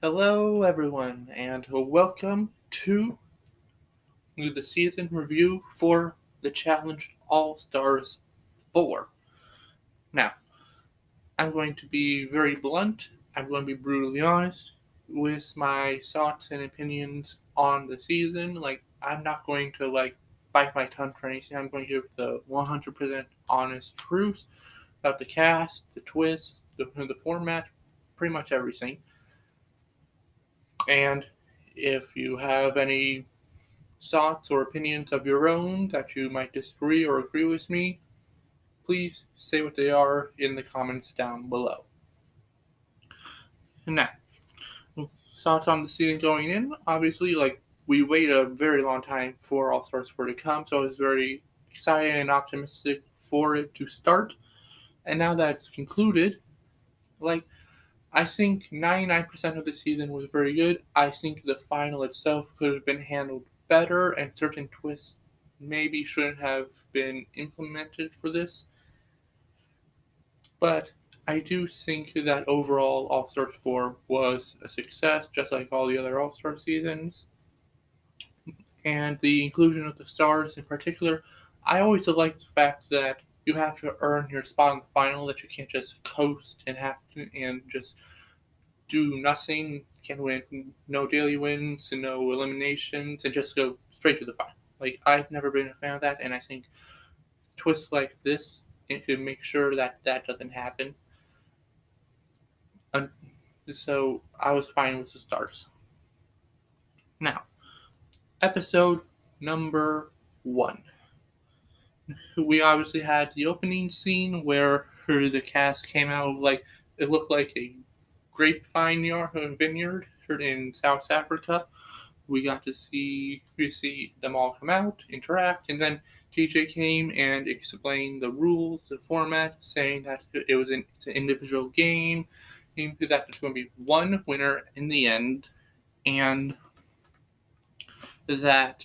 Hello, everyone, and welcome to the season review for the Challenge All Stars 4. Now, I'm going to be very blunt, I'm going to be brutally honest with my thoughts and opinions on the season. I'm not going to, bite my tongue for anything. I'm going to give the 100% honest truth about the cast, the twists, the format, pretty much everything. And if you have any thoughts or opinions of your own that you might disagree or agree with me, please say what they are in the comments down below. Now, thoughts on the season going in. Obviously, we waited a very long time for All Stars 4 to come, so I was very excited and optimistic for it to start. And now that it's concluded, I think 99% of the season was very good. I think the final itself could have been handled better, and certain twists maybe shouldn't have been implemented for this. But I do think that overall All Stars 4 was a success, just like all the other All Star seasons. And the inclusion of the stars in particular, I always like the fact that you have to earn your spot in the final, that you can't just coast and just do nothing, can't win no daily wins and no eliminations, and just go straight to the final. I've never been a fan of that, and I think twists like this to make sure that that doesn't happen. So I was fine with the stars. Now, episode number 1. We obviously had the opening scene where the cast came out it looked like a grapevine vineyard in South Africa. We got to see them all come out, interact, and then TJ came and explained the rules, the format, saying that it's an individual game, that there's going to be one winner in the end, and that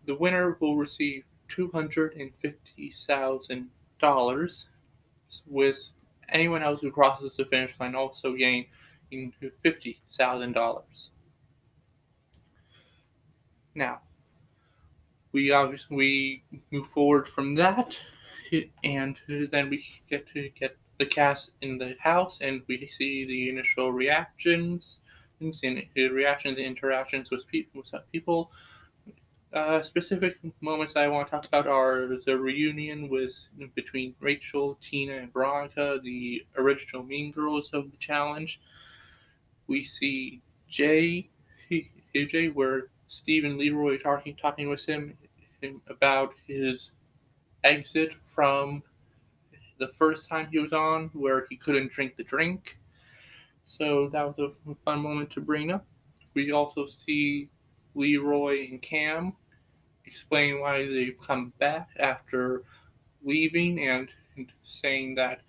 the winner will receive $250,000, with anyone else who crosses the finish line also gaining $50,000. Now, we move forward from that, and then we get the cast in the house, and we see the initial reactions, and the interactions with people. Specific moments I want to talk about are the reunion between Rachel, Tina, and Veronica, the original Mean Girls of the challenge. We see Jay, where Steve and Leroy talking with him about his exit from the first time he was on, where he couldn't drink the drink. So that was a fun moment to bring up. We also see Leroy and Cam explain why they've come back after leaving, and saying that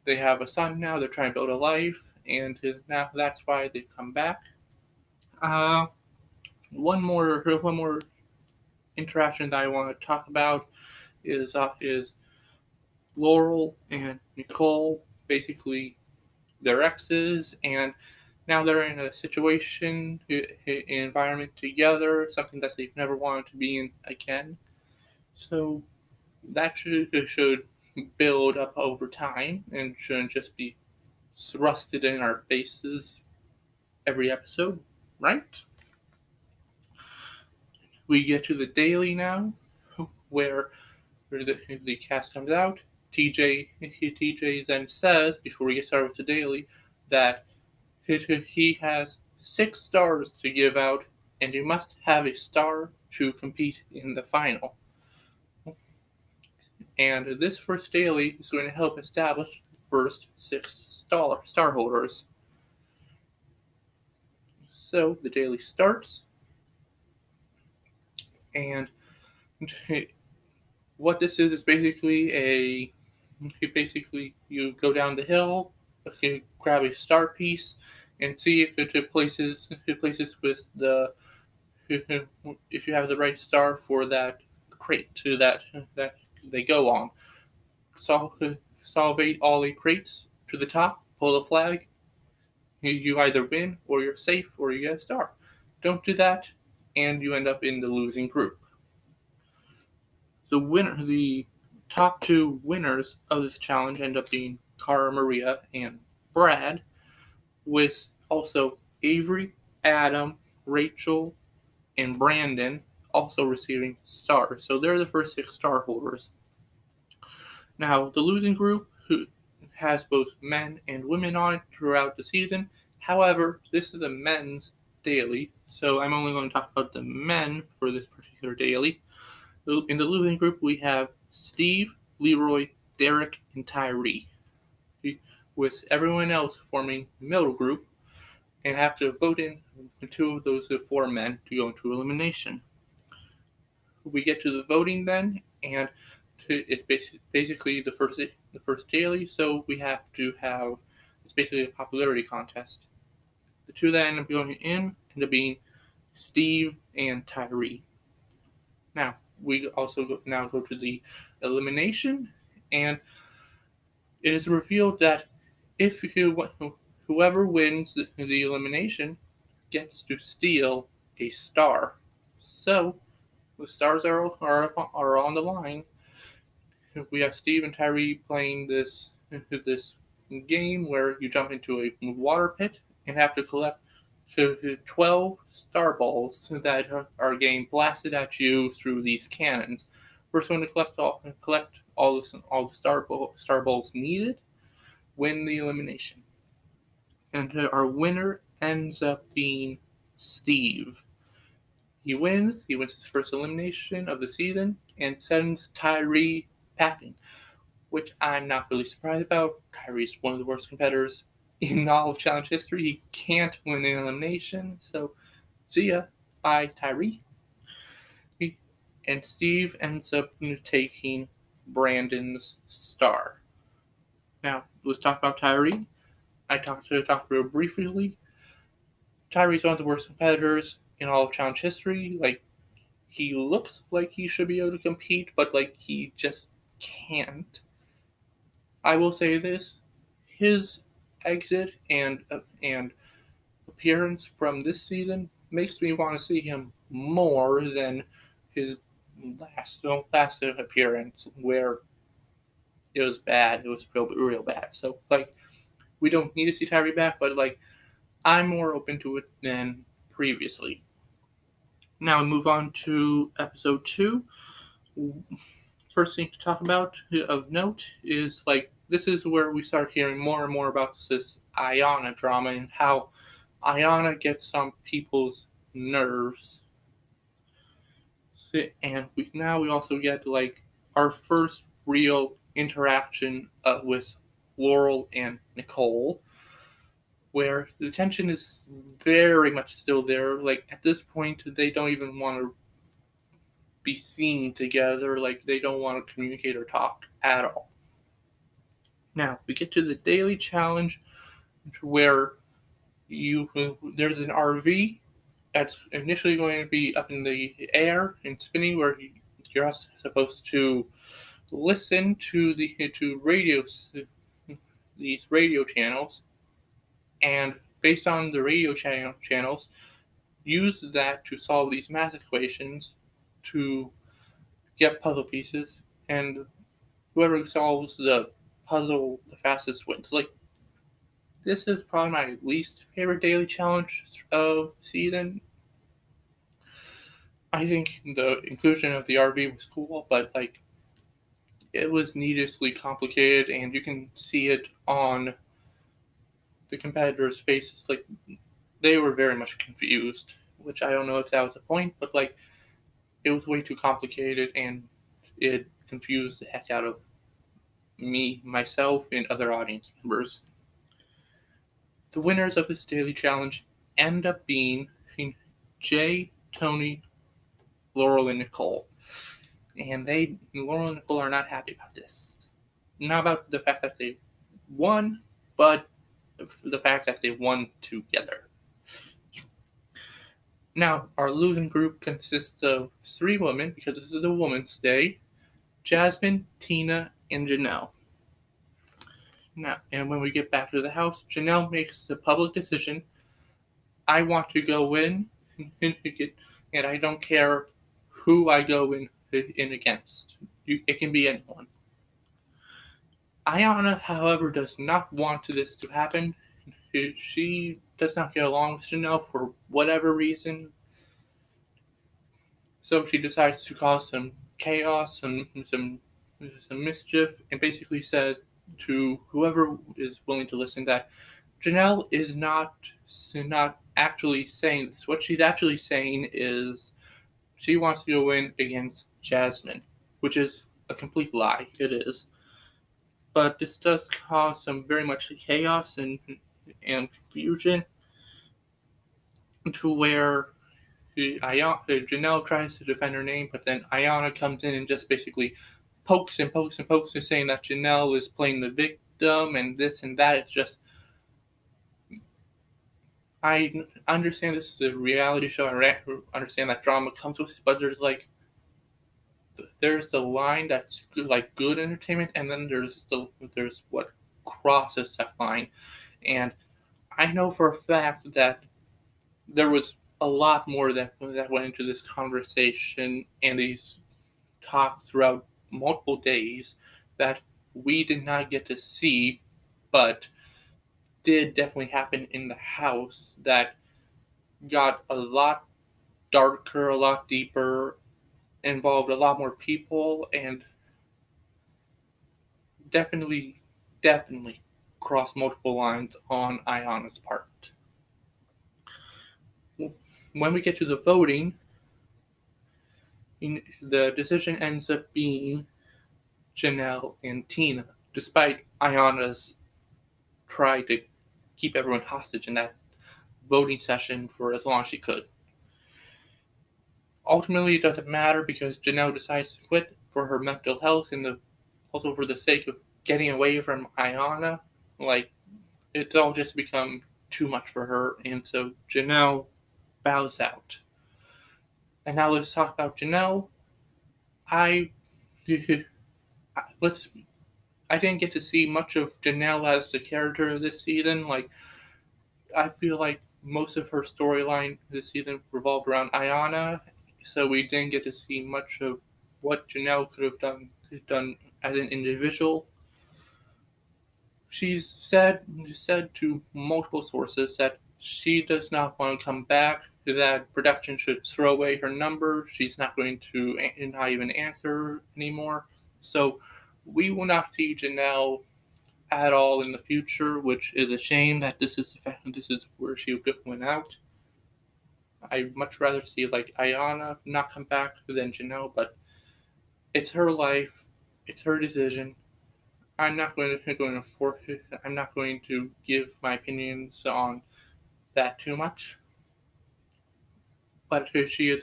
they have a son now, they're trying to build a life, and now that's why they've come back. One more interaction that I want to talk about is Laurel and Nicole, basically their exes, and now they're in a situation, an environment together, something that they've never wanted to be in again. So that should build up over time and shouldn't just be thrusted in our faces every episode, right? We get to the daily now, where the cast comes out. TJ then says, before we get started with the daily, that he has 6 stars to give out, and you must have a star to compete in the final. And this first daily is going to help establish the first 6 star holders. So the daily starts, and what this is basically you go down the hill, you grab a star piece, and see if it places with the if you have the right star for that crate to that they go on. Salvate all the crates to the top, pull the flag, you either win or you're safe or you get a star. Don't do that, and you end up in the losing group. The top two winners of this challenge end up being Cara Maria and Brad, with also Avery, Adam, Rachel, and Brandon also receiving stars. So they're the first 6 star holders. Now, the losing group, who has both men and women on it throughout the season. However, this is a men's daily, so I'm only going to talk about the men for this particular daily. In the losing group, we have Steve, Leroy, Derek, and Tyree, with everyone else forming the middle group, and have to vote in 2 of those 4 men to go into elimination. We get to the voting then, and it's basically the first daily, so we have to have, it's basically a popularity contest. The 2 that end up going in end up being Steve and Tyree. Now, we also go to the elimination, and it is revealed that whoever wins the elimination gets to steal a star. So, the stars are on the line. We have Steve and Tyree playing this game where you jump into a water pit and have to collect 12 star balls that are getting blasted at you through these cannons. First one to collect all the star balls needed win the elimination. And our winner ends up being Steve. He wins his first elimination of the season and sends Tyree packing, which I'm not really surprised about. Tyree's one of the worst competitors in all of challenge history. He can't win an elimination, so see ya. Bye, Tyree. And Steve ends up taking Brandon's star. Now, let's talk about Tyree. I talked real briefly. Tyree's one of the worst competitors in all of challenge history. Like, he looks like he should be able to compete, but like he just can't. I will say this: his exit and appearance from this season makes me want to see him more than his last appearance, where it was bad. It was real bad. So like, we don't need to see Tyree back, but like, I'm more open to it than previously. Now we move on to episode 2. First thing to talk about of note is like, this is where we start hearing more and more about this Ayana drama and how Ayana gets on people's nerves. And we also get like our first real interaction with Laurel and Nicole, where the tension is very much still there. Like, at this point, they don't even want to be seen together. Like, they don't want to communicate or talk at all. Now, we get to the daily challenge, where there's an RV that's initially going to be up in the air and spinning, where you're supposed to listen to these radio channels, and based on the radio channels, use that to solve these math equations to get puzzle pieces, and whoever solves the puzzle the fastest wins. Like, this is probably my least favorite daily challenge of the season. I think the inclusion of the RV was cool, but like, it was needlessly complicated, and you can see it on the competitors' faces. Like, they were very much confused, which I don't know if that was the point, but like, it was way too complicated, and it confused the heck out of me, myself, and other audience members. The winners of this daily challenge end up being Jay, Tony, Laurel, and Nicole. And Laurel and Nicole are not happy about this. Not about the fact that they won, but the fact that they won together. Now, our losing group consists of 3 women, because this is a Women's Day: Jasmine, Tina, and Janelle. Now, and when we get back to the house, Janelle makes the public decision. I want to go in, and I don't care who I go in against. It can be anyone. Ayana, however, does not want this to happen. She does not get along with Janelle for whatever reason. So she decides to cause some chaos, some mischief, and basically says to whoever is willing to listen that Janelle is not actually saying this. What she's actually saying is she wants to go in against Jasmine, which is a complete lie. It is. But this does cause some very much chaos and confusion to where Janelle tries to defend her name, but then Ayana comes in and just basically pokes and saying that Janelle is playing the victim and this and that. It's just, I understand this is a reality show. I understand that drama comes with it, but there's the line that's good entertainment, and then there's what crosses that line. And I know for a fact that there was a lot more that went into this conversation and these talks throughout multiple days that we did not get to see, but did definitely happen in the house that got a lot darker, a lot deeper, involved a lot more people, and definitely crossed multiple lines on Ayana's part. When we get to the voting, the decision ends up being Janelle and Tina, despite Ayana's try to keep everyone hostage in that voting session for as long as she could. Ultimately, it doesn't matter because Janelle decides to quit for her mental health and also for the sake of getting away from Ayana. It's all just become too much for her, and so Janelle bows out. And now let's talk about Janelle. I didn't get to see much of Janelle as the character this season. I feel like most of her storyline this season revolved around Ayana, so we didn't get to see much of what Janelle could have done as an individual. She's said to multiple sources that she does not want to come back, that production should throw away her number. She's not going to not even answer anymore. So we will not see Janelle at all in the future, which is a shame that this is where she went out. I'd much rather see Ayana not come back than Janelle, but it's her life, it's her decision. I'm not going to give my opinions on that too much. But she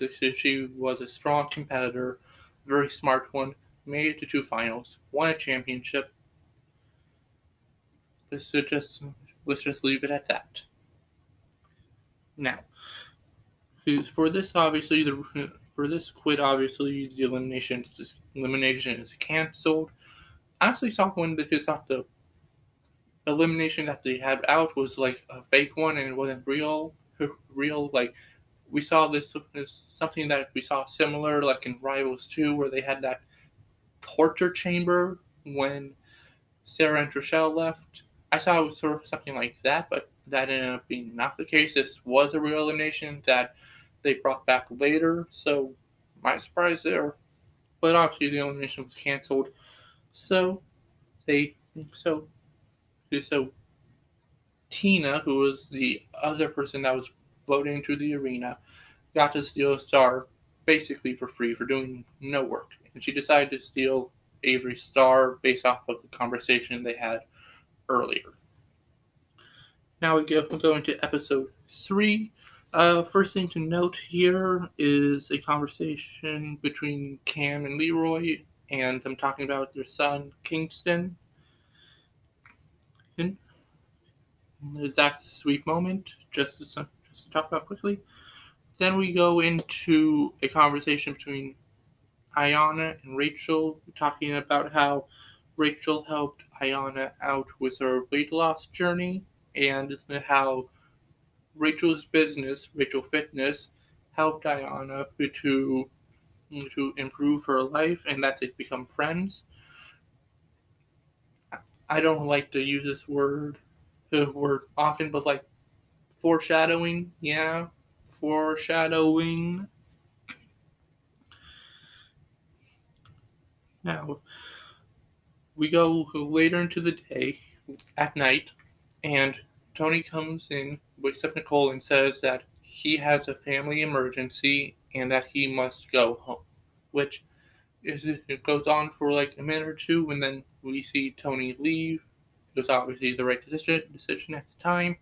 was a strong competitor, very smart one, made it to 2 finals, won a championship. Let's just leave it at that. Now, for this quit, obviously the elimination is canceled. I actually thought the elimination that they had out was a fake one and it wasn't real. We saw this something that we saw similar in Rivals 2, where they had that torture chamber when Sarah and Trishelle left. I saw it was sort of something like that, but that ended up being not the case. This was a real elimination that they brought back later, so my surprise there. But obviously the elimination was canceled. So Tina, who was the other person that was voting into the arena, got to steal a star basically for free for doing no work. And she decided to steal Avery's star based off of the conversation they had earlier. Now we go into episode 3. First thing to note here is a conversation between Cam and Leroy, and them talking about their son, Kingston. And that's a sweet moment, just to talk about quickly. Then we go into a conversation between Ayana and Rachel, talking about how Rachel helped Ayana out with her weight loss journey, and how Rachel's business, Rachel Fitness, helped Ayana to improve her life, and that they've become friends. I don't like to use this word often, but like foreshadowing, yeah, foreshadowing. Now we go later into the day, at night, and Tony comes in, wakes up Nicole, and says that he has a family emergency and that he must go home. Which it goes on for like a minute or two, and then we see Tony leave. It was obviously the right decision at the time.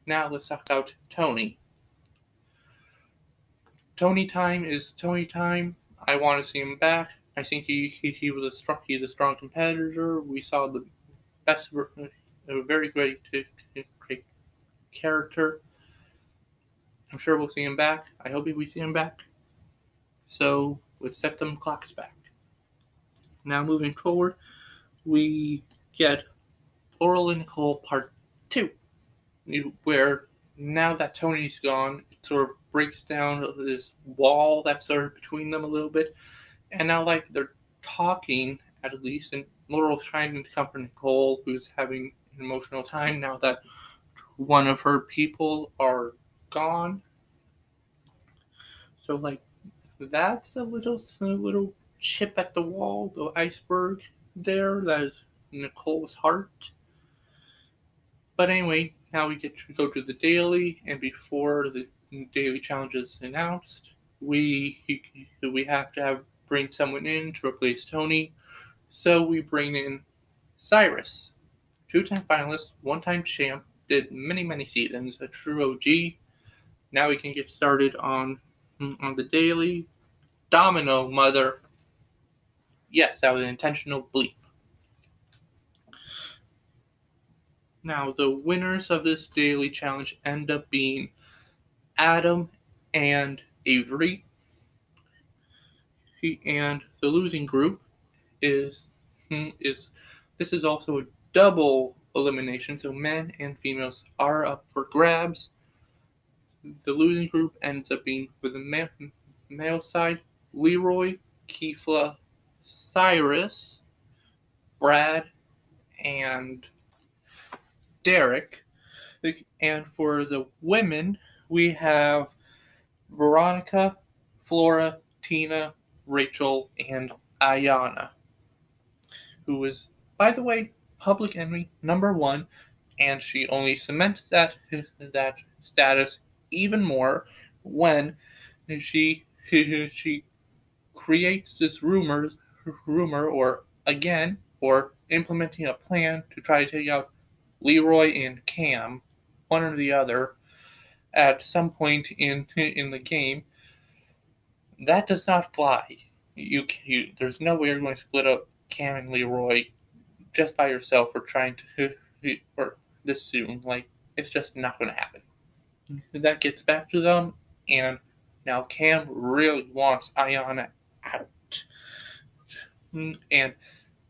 Now let's talk about Tony. Tony time is Tony time. I want to see him back. I think he's a strong competitor. We saw the best, a very great character. I'm sure we'll see him back. I hope we see him back. So let's set them clocks back. Now moving forward, we get Laurel and Nicole Part 2, where now that Tony's gone, it sort of breaks down this wall that's sort of between them a little bit, and now like they're talking at least, and Laurel's trying to comfort Nicole, who's having an emotional time now that one of her people are gone. So like that's a little chip at the wall, the iceberg there. That is Nicole's heart. But anyway, now we get to go to the daily, and before the daily challenge is announced, we have to bring someone in to replace Tony. So we bring in Cyrus, two-time finalist, one-time champ, did many seasons, a true OG. Now we can get started on the daily. Domino mother. Yes, that was an intentional bleep. Now, the winners of this daily challenge end up being Adam and Avery. And the losing group is this is also a double elimination, so men and females are up for grabs. The losing group ends up being, for the male side, Leroy, Keefla, Cyrus, Brad, and Derek. And for the women, we have Veronica, Flora, Tina, Rachel, and Ayana, who is, by the way, public enemy number 1, and she only cements that status even more when she creates this rumor or implementing a plan to try to take out Leroy and Cam, one or the other, at some point in the game. That does not fly. There's no way you're going to split up Cam and Leroy just by yourself or trying to or this soon. Like, it's just not going to happen. That gets back to them, and now Cam really wants Ayana out. And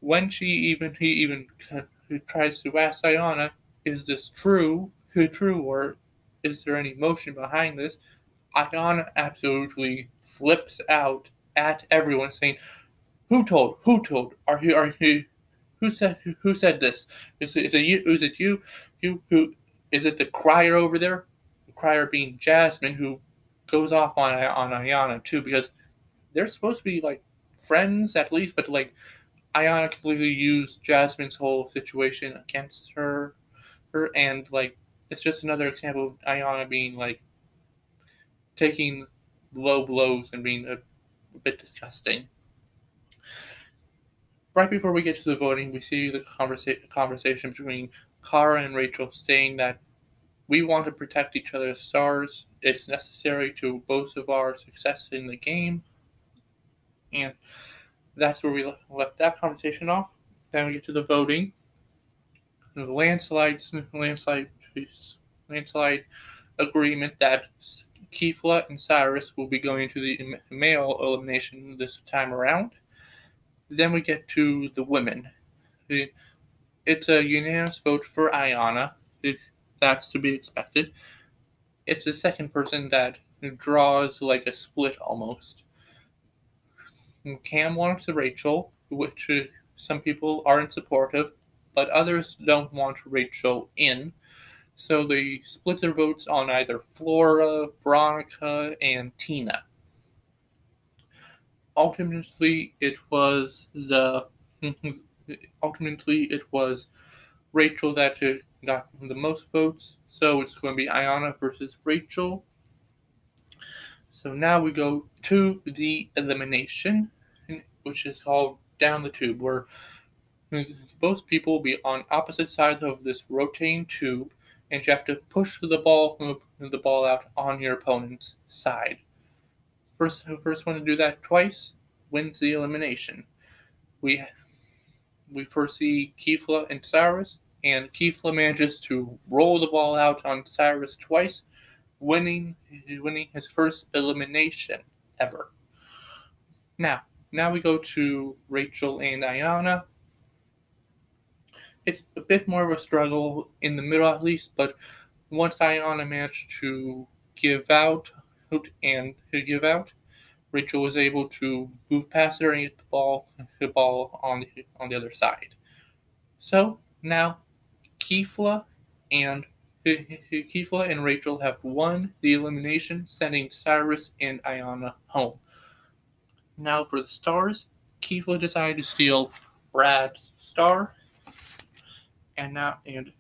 when he even tries to ask Ayana, is this true, or is there any emotion behind this? Ayana absolutely flips out at everyone, saying, "Who told? Are you? Who said this? Is it you? Is it you? Who? Is it the crier over there? The crier being Jasmine, who goes off on Ayana too, because they're supposed to be like friends at least, but like Ayana completely used Jasmine's whole situation against her, and like it's just another example of Ayana being like taking low blows and being a bit disgusting. Right before we get to the voting, we see the conversation between Kara and Rachel, saying that we want to protect each other's stars. It's necessary to both of our success in the game, and that's where we left that conversation off. Then we get to the voting. The landslide agreement that Keefla and Cyrus will be going to the male elimination this time around. Then we get to the women. It's a unanimous vote for Ayana. That's to be expected. It's the second person that draws like a split almost. Cam wants Rachel, which some people are in support of, but others don't want Rachel in. So they split their votes on either Flora, Veronica, and Tina. Ultimately, it was Rachel that got the most votes. So it's going to be Ayana versus Rachel. So now we go to the elimination, which is called down the tube, where both people will be on opposite sides of this rotating tube, and you have to push the ball out on your opponent's side. First one to do that twice wins the elimination. We first see Kifla and Cyrus, and Kifla manages to roll the ball out on Cyrus twice, winning his first elimination ever. Now we go to Rachel and Ayana. It's a bit more of a struggle in the middle at least, but once Ayana managed to give out, Rachel was able to move past her and get the ball on the other side. So now Kifla and Rachel have won the elimination, sending Cyrus and Ayana home. Now for the stars, Kifla decided to steal Brad's star. And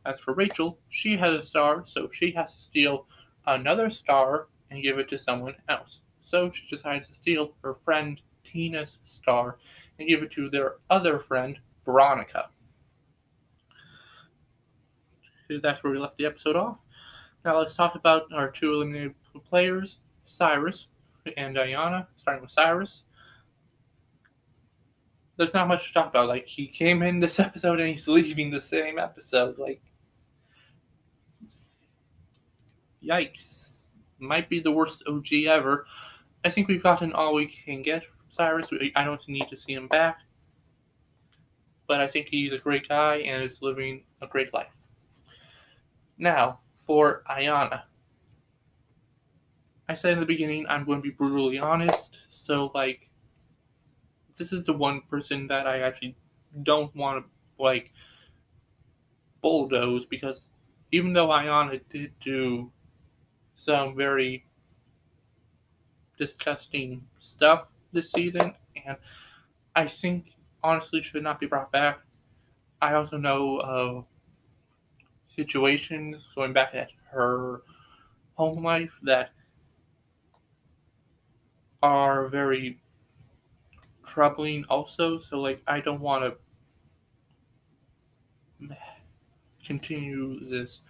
as for Rachel, she has a star, so she has to steal another star and give it to someone else. So she decides to steal her friend Tina's star and give it to their other friend, Veronica. That's where we left the episode off. Now let's talk about our two eliminated players, Cyrus and Ayana, starting with Cyrus. There's not much to talk about. Like, he came in this episode and he's leaving the same episode. Like, yikes. Might be the worst OG ever. I think we've gotten all we can get from Cyrus. I don't need to see him back. But I think he's a great guy and is living a great life. Now, for Ayana. I said in the beginning, I'm going to be brutally honest. So, like, this is the one person that I actually don't want to, like, bulldoze, because even though Ayana did do some very disgusting stuff this season, and I think honestly should not be brought back, I also know of situations going back at her home life that are very troubling also. So, like, I don't want to continue this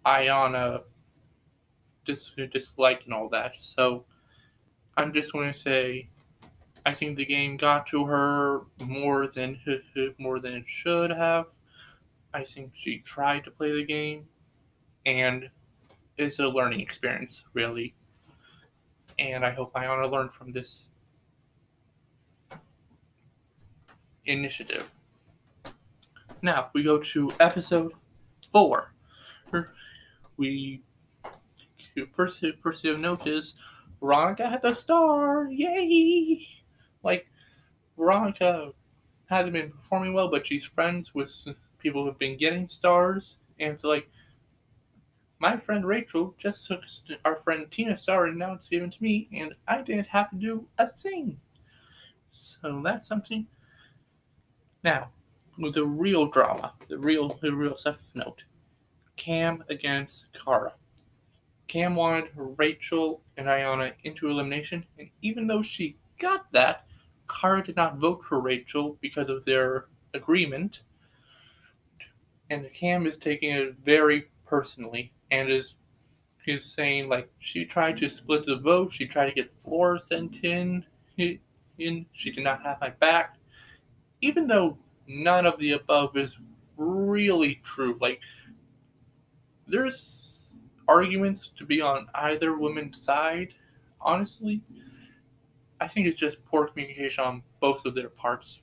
Ayana dislike and all that. So I'm just going to say I think the game got to her more than it should have. I think she tried to play the game, and it's a learning experience, really. And I hope Ayana learned from this initiative. Now we go to episode 4. We first of note is Veronica had the star. Yay! Like, Veronica hasn't been performing well, but she's friends with people who've been getting stars, and it's like, my friend Rachel just took our friend Tina's star and now it's given to me, and I didn't have to do a thing. So that's something. Now, with the real drama, the real stuff of note. Cam against Kara. Cam wanted Rachel and Ayana into elimination, and even though she got that, Kara did not vote for Rachel because of their agreement. And Cam is taking it very personally and is saying, like, she tried to split the vote, she tried to get Flora sent in, she did not have my back. Even though none of the above is really true. Like, there's arguments to be on either woman's side. Honestly, I think it's just poor communication on both of their parts.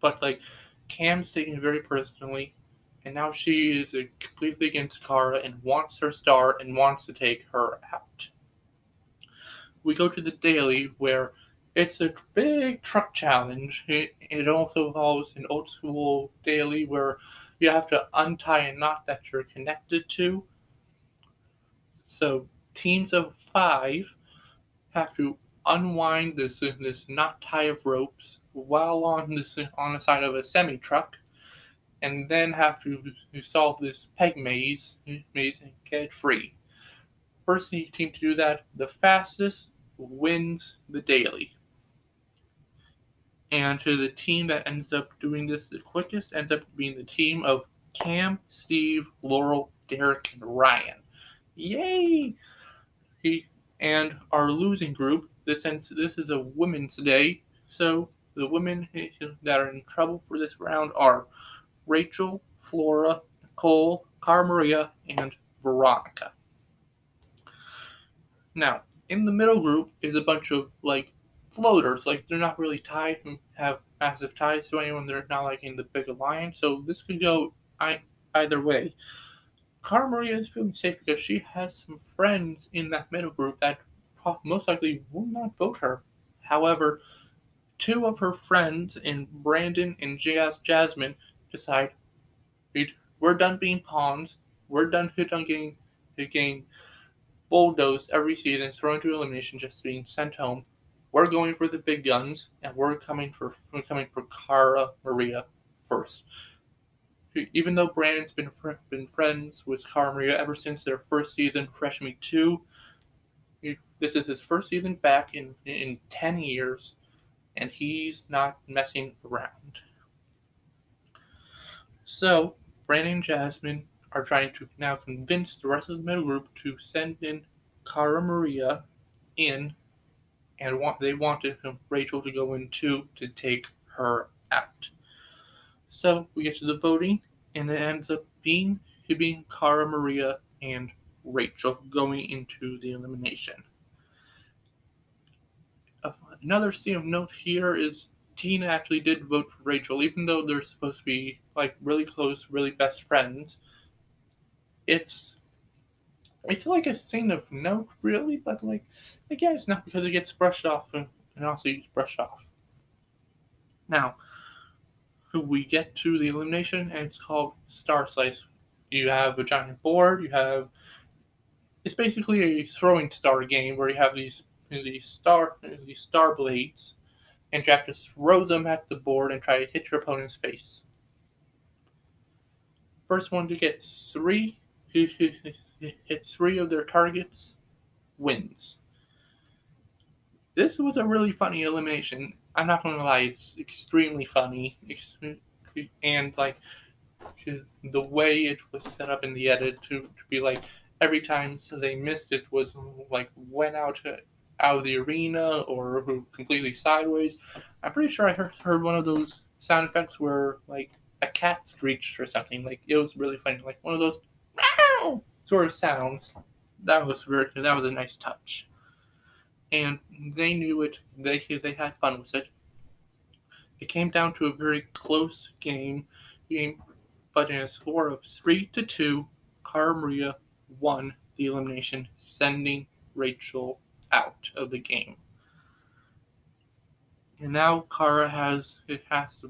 but like Cam's taking it very personally, and now she is completely against Kara and wants her star and wants to take her out. We go to the daily where it's a big truck challenge. It also involves an old school daily where you have to untie a knot that you're connected to. So teams of 5 have to unwind this knot tie of ropes while on the side of a semi truck, and then have to solve this peg maze and get free. First team to do that, the fastest, wins the daily. And to the team that ends up doing this the quickest ends up being the team of Cam, Steve, Laurel, Derek, and Ryan. Yay! And our losing group, since this is a women's day, so the women that are in trouble for this round are Rachel, Flora, Nicole, Cara Maria, and Veronica. Now, in the middle group is a bunch of like floaters, like they're not really tied and have massive ties to anyone. They're not like in the big alliance, so this could go either way. Cara Maria is feeling safe because she has some friends in that middle group that most likely will not vote her. However, 2 of her friends, in Brandon and Jasmine, decide we're done being pawns. We're done getting bulldozed every season, thrown into elimination, just being sent home. We're going for the big guns, and we're coming for Cara Maria first. Even though Brandon's been friends with Cara Maria ever since their first season, Fresh Meat 2, this is his first season back in 10 years, and he's not messing around. So, Brandon and Jasmine are trying to now convince the rest of the middle group to send in Cara Maria in, and they wanted Rachel to go in too to take her out. So we get to the voting, and it ends up being Cara Maria and Rachel going into the elimination. Another thing of note here is Tina actually did vote for Rachel, even though they're supposed to be like really close, really best friends. It's like a thing of note, really, but like again, it's not because it gets brushed off and also gets brushed off. Now, we get to the elimination, and it's called Star Slice. You have a giant board. It's basically a throwing star game where you have these star blades, and you have to throw them at the board and try to hit your opponent's face. First one to get 3, hit 3 of their targets, wins. This was a really funny elimination. I'm not going to lie, it's extremely funny, and like the way it was set up in the edit to be like every time they missed it was like went out of the arena or completely sideways. I'm pretty sure I heard one of those sound effects where like a cat screeched or something. Like it was really funny, like one of those meow sort of sounds. That was a nice touch. And they knew it. They had fun with it. It came down to a very close game, but in a score of 3-2, Cara Maria won the elimination, sending Rachel out of the game. And now Cara has the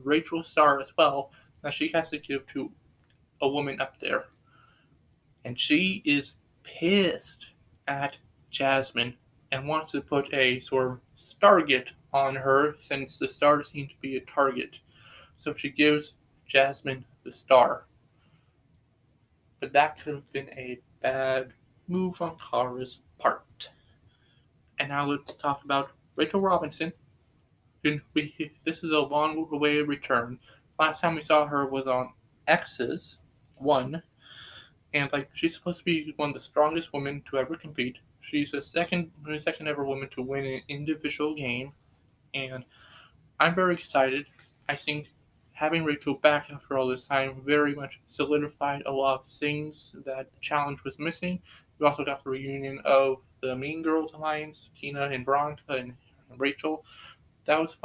Rachel star as well that she has to give to a woman up there. And she is pissed at Jasmine and wants to put a sort of target on her since the star seems to be a target. So she gives Jasmine the star. But that could have been a bad move on Cara's part. And now let's talk about Rachel Robinson. This is a long awaited return. Last time we saw her was on X's 1. And like she's supposed to be one of the strongest women to ever compete. She's the second ever woman to win an individual game, and I'm very excited. I think having Rachel back after all this time very much solidified a lot of things that the challenge was missing. We also got the reunion of the Mean Girls Alliance, Tina and Veronica and Rachel. That was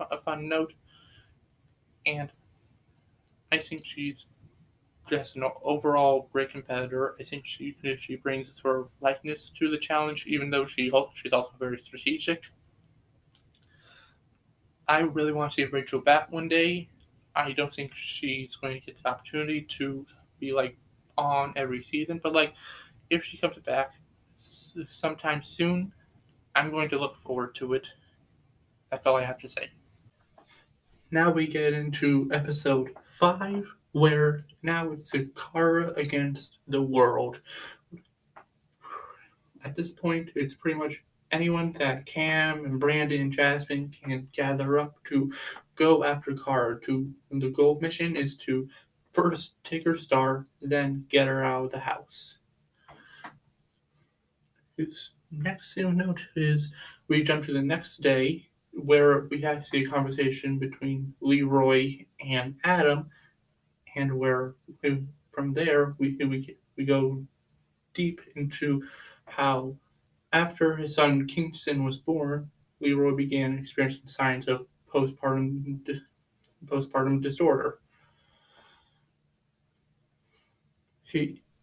a fun note. And I think she's just an overall great competitor. I think she brings a sort of lightness to the challenge, even though she's also very strategic. I really want to see Rachel back one day. I don't think she's going to get the opportunity to be like on every season, but like if she comes back sometime soon, I'm going to look forward to it. That's all I have to say. Now we get into episode 5, where now it's a Kara against the world. At this point, it's pretty much anyone that Cam and Brandon and Jasmine can gather up to go after Kara. The goal mission is to first take her star, then get her out of the house. His next note is we jump to the next day where we have to see a conversation between Leroy and Adam, and where from there we go deep into how after his son Kingston was born, Leroy began experiencing signs of postpartum disorder.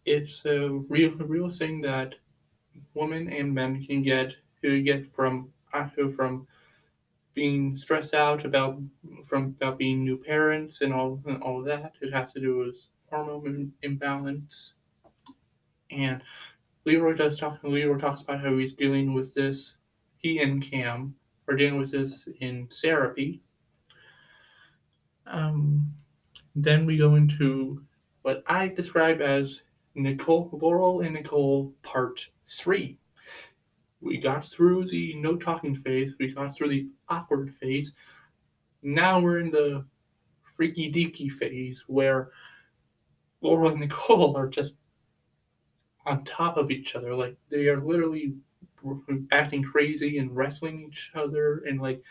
It's a real thing that women and men can get from being stressed out about being new parents and all of that. It has to do with hormone imbalance. And Leroy talks about how he's dealing with this. He and Cam are dealing with this in therapy. Um, then we go into what I describe as Laurel and Nicole Part 3. We got through the no talking phase, we got through the awkward phase. Now we're in the freaky deaky phase where Laurel and Nicole are just on top of each other. Like they are literally acting crazy and wrestling each other, and like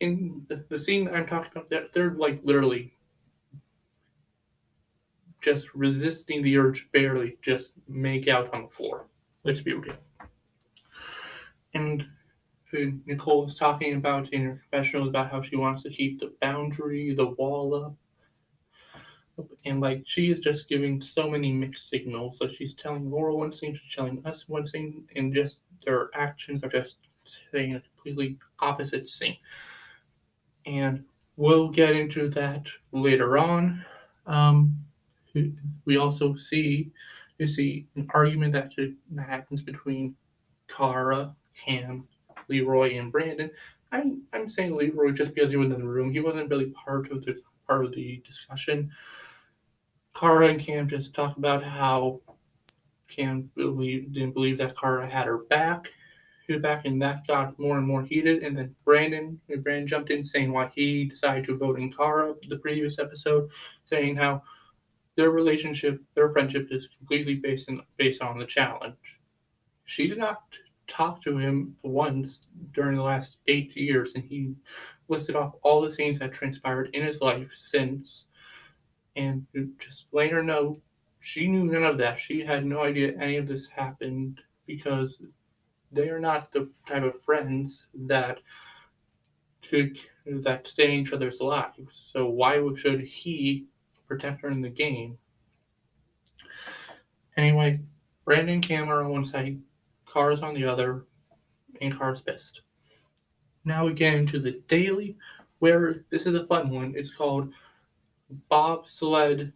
in the scene I'm talking about, that they're like literally just resisting the urge barely just make out on the floor. Let's be real. And Nicole is talking about in her confessional about how she wants to keep the boundary, the wall up. And like she is just giving so many mixed signals. Like she's telling Laurel one thing, she's telling us one thing, and just their actions are just saying a completely opposite thing. And we'll get into that later on. We also see an argument that happens between Kara, Cam, Leroy, and Brandon. I'm saying Leroy just because he was in the room. He wasn't really part of the discussion. Kara and Cam just talked about how Cam didn't believe that Kara had her back. And that got more and more heated. And then Brandon jumped in saying why he decided to vote in Kara the previous episode, saying how their friendship is completely based on the challenge. She did not talk to him once during the last 8 years, and he listed off all the things that transpired in his life since. And just letting her know, she knew none of that. She had no idea any of this happened because they are not the type of friends that stay in each other's lives. So why should he protect her in the game? Anyway, Brandon and Cam are on one side, Cars on the other, and Cars pissed. Now we get into the daily, where this is a fun one. It's called Bobsled.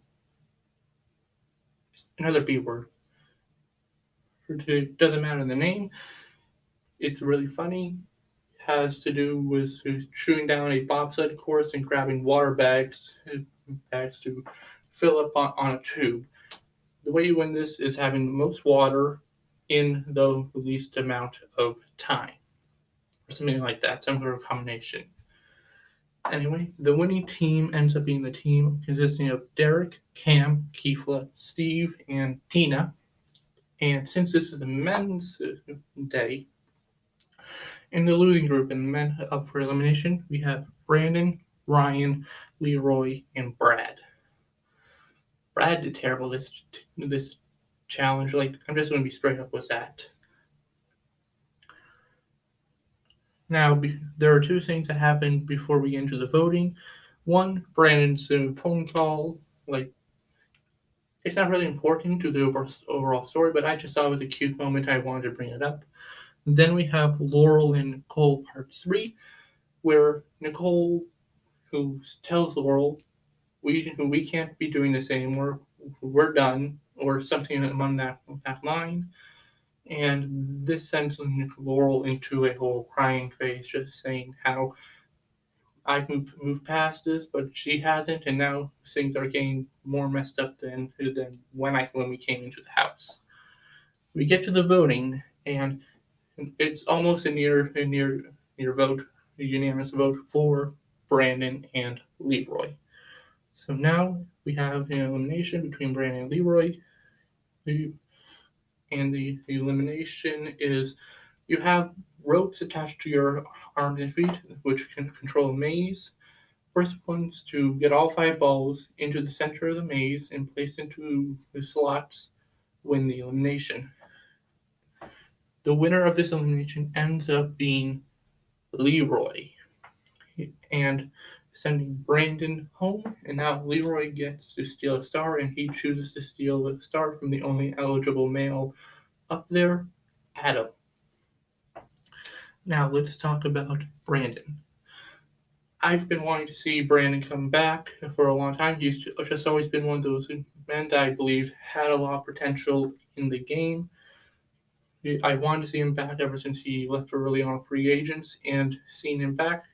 Another B word. It doesn't matter the name. It's really funny. It has to do with shooting down a bobsled course and grabbing water bags to fill up on a tube. The way you win this is having the most water in the least amount of time, or something like that, some sort of combination. Anyway, the winning team ends up being the team consisting of Derek, Cam, Keefla, Steve, and Tina. And since this is the men's day, in the losing group and the men up for elimination, we have Brandon, Ryan, Leroy, and Brad. Brad did terrible this challenge. Like, I'm just going to be straight up with that. Now, there are two things that happened before we get into the voting. One, Brandon's phone call. Like, it's not really important to the overall story, but I just thought it was a cute moment. I wanted to bring it up. Then we have Laurel and Nicole part 3, where Nicole, who tells Laurel, we can't be doing this anymore. We're done, or something among that line. And this sends Laurel into a whole crying phase, just saying how I've moved past this, but she hasn't, and now things are getting more messed up than when we came into the house. We get to the voting, and it's almost a near vote, a unanimous vote for Brandon and Leroy. So now we have an elimination between Brandon and Leroy. And the elimination is you have ropes attached to your arms and feet, which can control a maze. First ones to get all 5 balls into the center of the maze and placed into the slots win the elimination. The winner of this elimination ends up being Leroy and sending Brandon home. And now Leroy gets to steal a star, and he chooses to steal the star from the only eligible male up there, Adam. Now let's talk about Brandon. I've been wanting to see Brandon come back for a long time. He's just always been one of those men that I believe had a lot of potential in the game. I wanted to see him back ever since he left early on free agents, and seeing him back,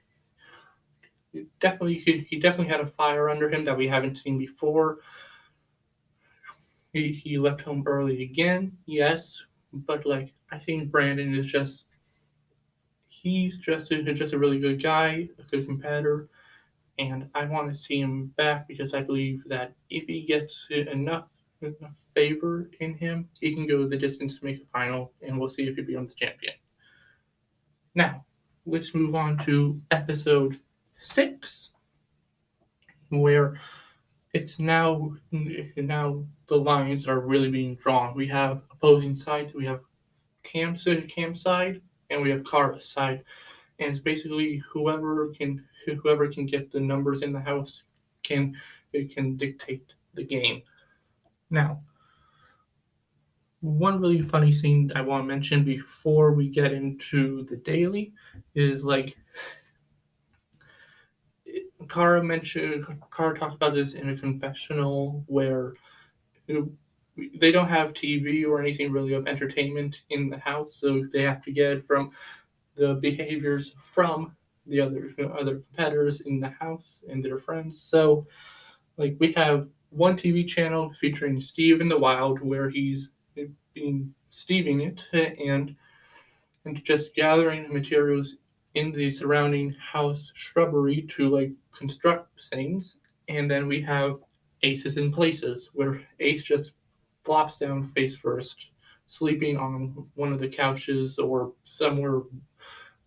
he definitely had a fire under him that we haven't seen before. He left home early again, yes, but like I think Brandon is he's just a really good guy, a good competitor, and I want to see him back because I believe that if he gets enough favor in him, he can go the distance to make a final, and we'll see if he becomes the champion. Now, let's move on to episode 6, where it's now the lines are really being drawn. We have opposing sides. We have Cam's side, and we have Kara's side. And it's basically whoever can get the numbers in the house can dictate the game. Now, one really funny thing I want to mention before we get into the daily is like Kara talked about this in a confessional where they don't have TV or anything really of entertainment in the house, so they have to get it from the behaviors from the other competitors in the house and their friends. So, like, we have one TV channel featuring Steve in the Wild, where he's being Steving it and just gathering materials in the surrounding house shrubbery to like construct things. And then we have Aces in Places, where Ace just flops down face first, sleeping on one of the couches or somewhere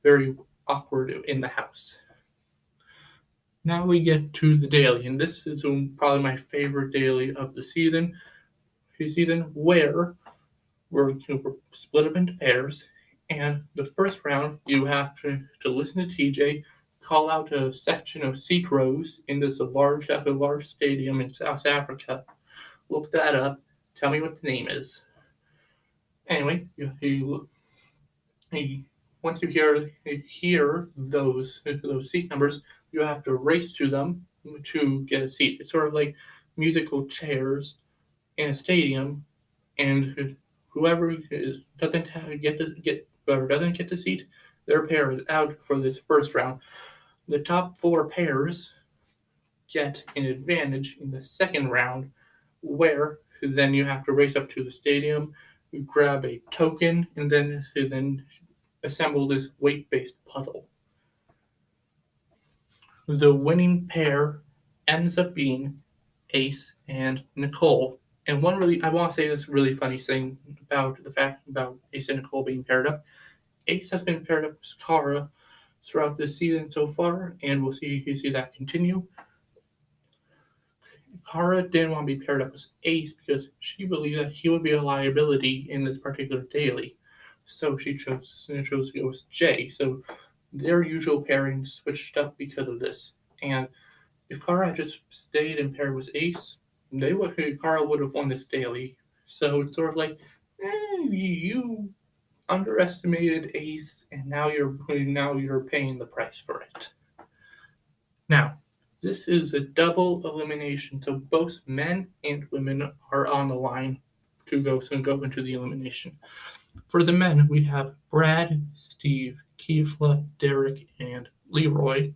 very awkward in the house. Now we get to the daily, and this is probably my favorite daily of the season. Where we're split up into pairs, and the first round you have to listen to TJ call out a section of seat rows in this large stadium in South Africa. Look that up. Tell me what the name is. Anyway, once you hear those seat numbers, you have to race to them to get a seat. It's sort of like musical chairs in a stadium, and whoever doesn't get the seat, their pair is out for this first round. The top 4 pairs get an advantage in the second round, where then you have to race up to the stadium, grab a token, and then assemble this weight-based puzzle. The winning pair ends up being Ace and Nicole. And I want to say this really funny thing about the fact about Ace and Nicole being paired up. Ace has been paired up with Kara throughout this season so far, and we'll see that continue. Kara didn't want to be paired up with Ace because she believed that he would be a liability in this particular daily. So she chose to go with Jay. So their usual pairing switched up because of this. And if Kara had just stayed and paired with Ace, Kara would have won this daily. So it's sort of like, you underestimated Ace, and now you're paying the price for it. Now, this is a double elimination, so both men and women are on the line to go into the elimination. For the men, we have Brad, Steve, Keefla, Derek, and Leroy.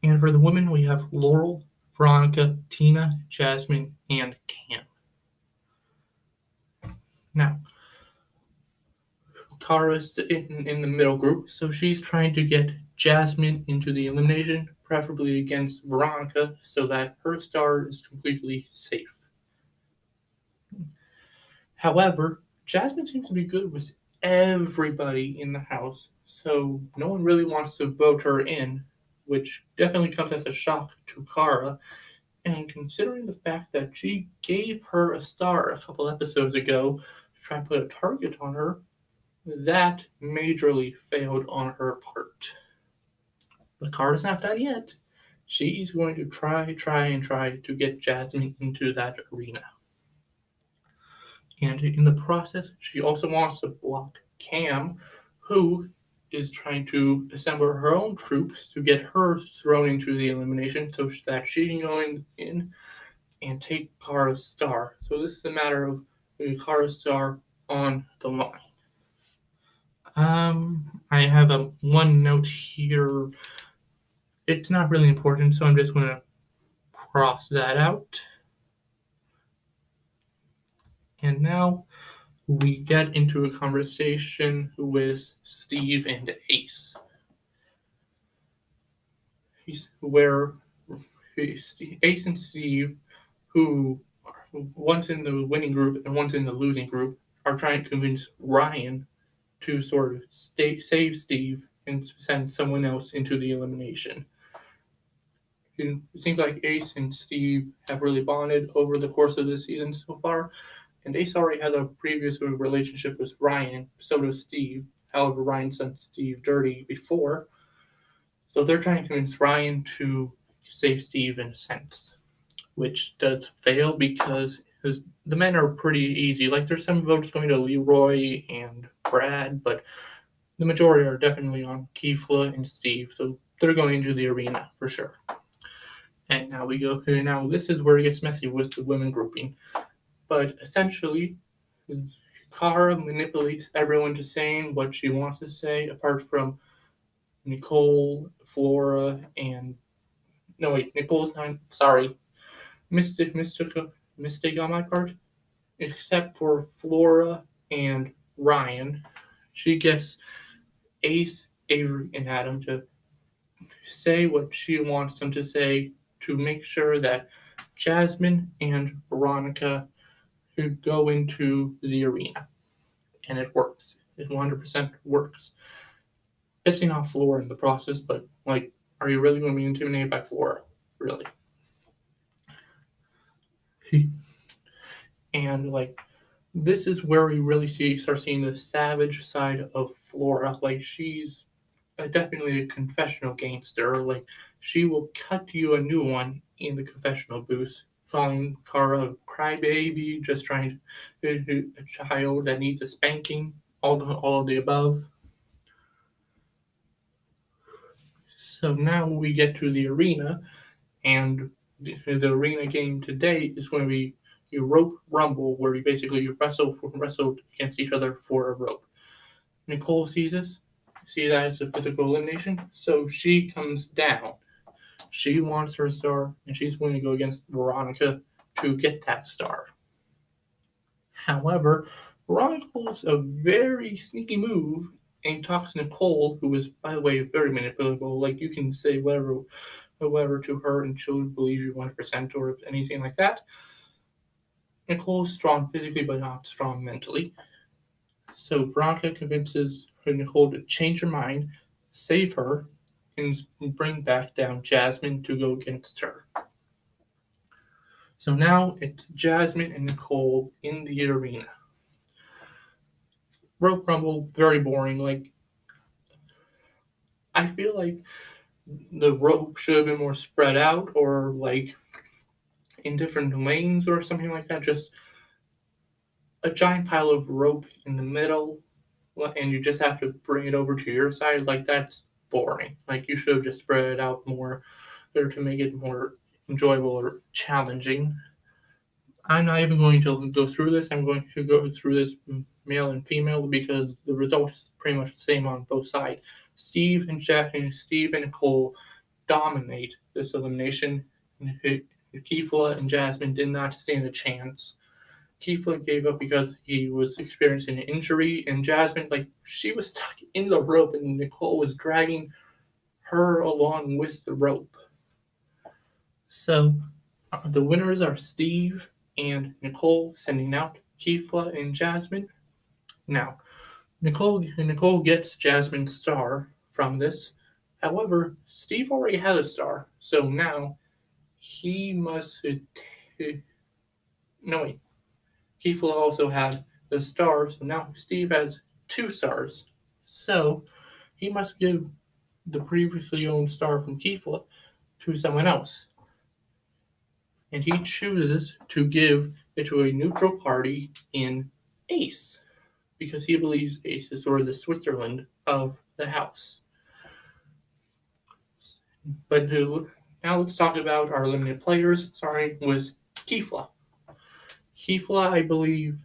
And for the women, we have Laurel, Veronica, Tina, Jasmine, and Cam. Now, Kara's in the middle group, so she's trying to get Jasmine into the elimination, preferably against Veronica, so that her star is completely safe. However, Jasmine seems to be good with everybody in the house, so no one really wants to vote her in, which definitely comes as a shock to Kara. And considering the fact that she gave her a star a couple episodes ago to try and put a target on her, that majorly failed on her part. But Kara's not done yet. She's going to try to get Jasmine into that arena. And in the process, she also wants to block Cam, who is trying to assemble her own troops to get her thrown into the elimination so that she can go in and take Kara's star. So this is a matter of Kara's star on the line. I have one note here. It's not really important, so I'm just going to cross that out. And now we get into a conversation with Steve and Ace. Ace and Steve, who one's in the winning group and one's in the losing group, are trying to convince Ryan to sort of save Steve and send someone else into the elimination. It seems like Ace and Steve have really bonded over the course of the season so far, and Ace already had a previous relationship with Ryan, so does Steve. However, Ryan sent Steve dirty before, so they're trying to convince Ryan to save Steve in a sense, which does fail because the men are pretty easy. Like, there's some votes going to Leroy and Brad, but the majority are definitely on Keefla and Steve, so they're going into the arena for sure. And now this is where it gets messy with the women grouping. But essentially, Kara manipulates everyone to saying what she wants to say, apart from Nicole, Flora, and... No, wait, Nicole's not... Sorry. Mistake on my part. Except for Flora and Ryan. She gets Ace, Avery, and Adam to say what she wants them to say to make sure that Jasmine and Veronica could go into the arena. And it works. It 100% works. Pissing off Flora in the process, but, are you really going to be intimidated by Flora? Really? And, this is where we really start seeing the savage side of Flora. She's definitely a confessional gangster. She will cut you a new one in the confessional booth, calling Kara a crybaby, just trying to a child that needs a spanking, all of the above. So now we get to the arena, and the arena game today is going to be a rope rumble, where you wrestle against each other for a rope. Nicole sees this, see that as a physical elimination, so she comes down. She wants her star, and she's going to go against Veronica to get that star. However, Veronica pulls a very sneaky move and talks to Nicole, who is, by the way, very manipulable. You can say whatever to her, and she'll believe you 100% or anything like that. Nicole's strong physically, but not strong mentally. So Veronica convinces Nicole to change her mind, save her, and bring back down Jasmine to go against her. So now it's Jasmine and Nicole in the arena. Rope rumble, very boring. I feel like the rope should have been more spread out, or like in different lanes or something like that. Just a giant pile of rope in the middle, and you just have to bring it over to your side. Like, that's boring. Like, you should have just spread it out more, or to make it more enjoyable or challenging. I'm not even going to go through this. I'm going to go through this male and female because the result is pretty much the same on both sides. Steve and Nicole dominate this elimination. Kifla and Jasmine did not stand a chance. Kifla gave up because he was experiencing an injury, and Jasmine, like, she was stuck in the rope, and Nicole was dragging her along with the rope. So the winners are Steve and Nicole, sending out Kifla and Jasmine. Now, Nicole gets Jasmine's star from this. However, Steve already had a star, so now he must. No, wait. Kifla also had the star, so now Steve has 2 stars. So he must give the previously owned star from Kifla to someone else. And he chooses to give it to a neutral party in Ace, because he believes Ace is sort of the Switzerland of the house. But now let's talk about our eliminated players, starting with Kifla. Kifla, I believe,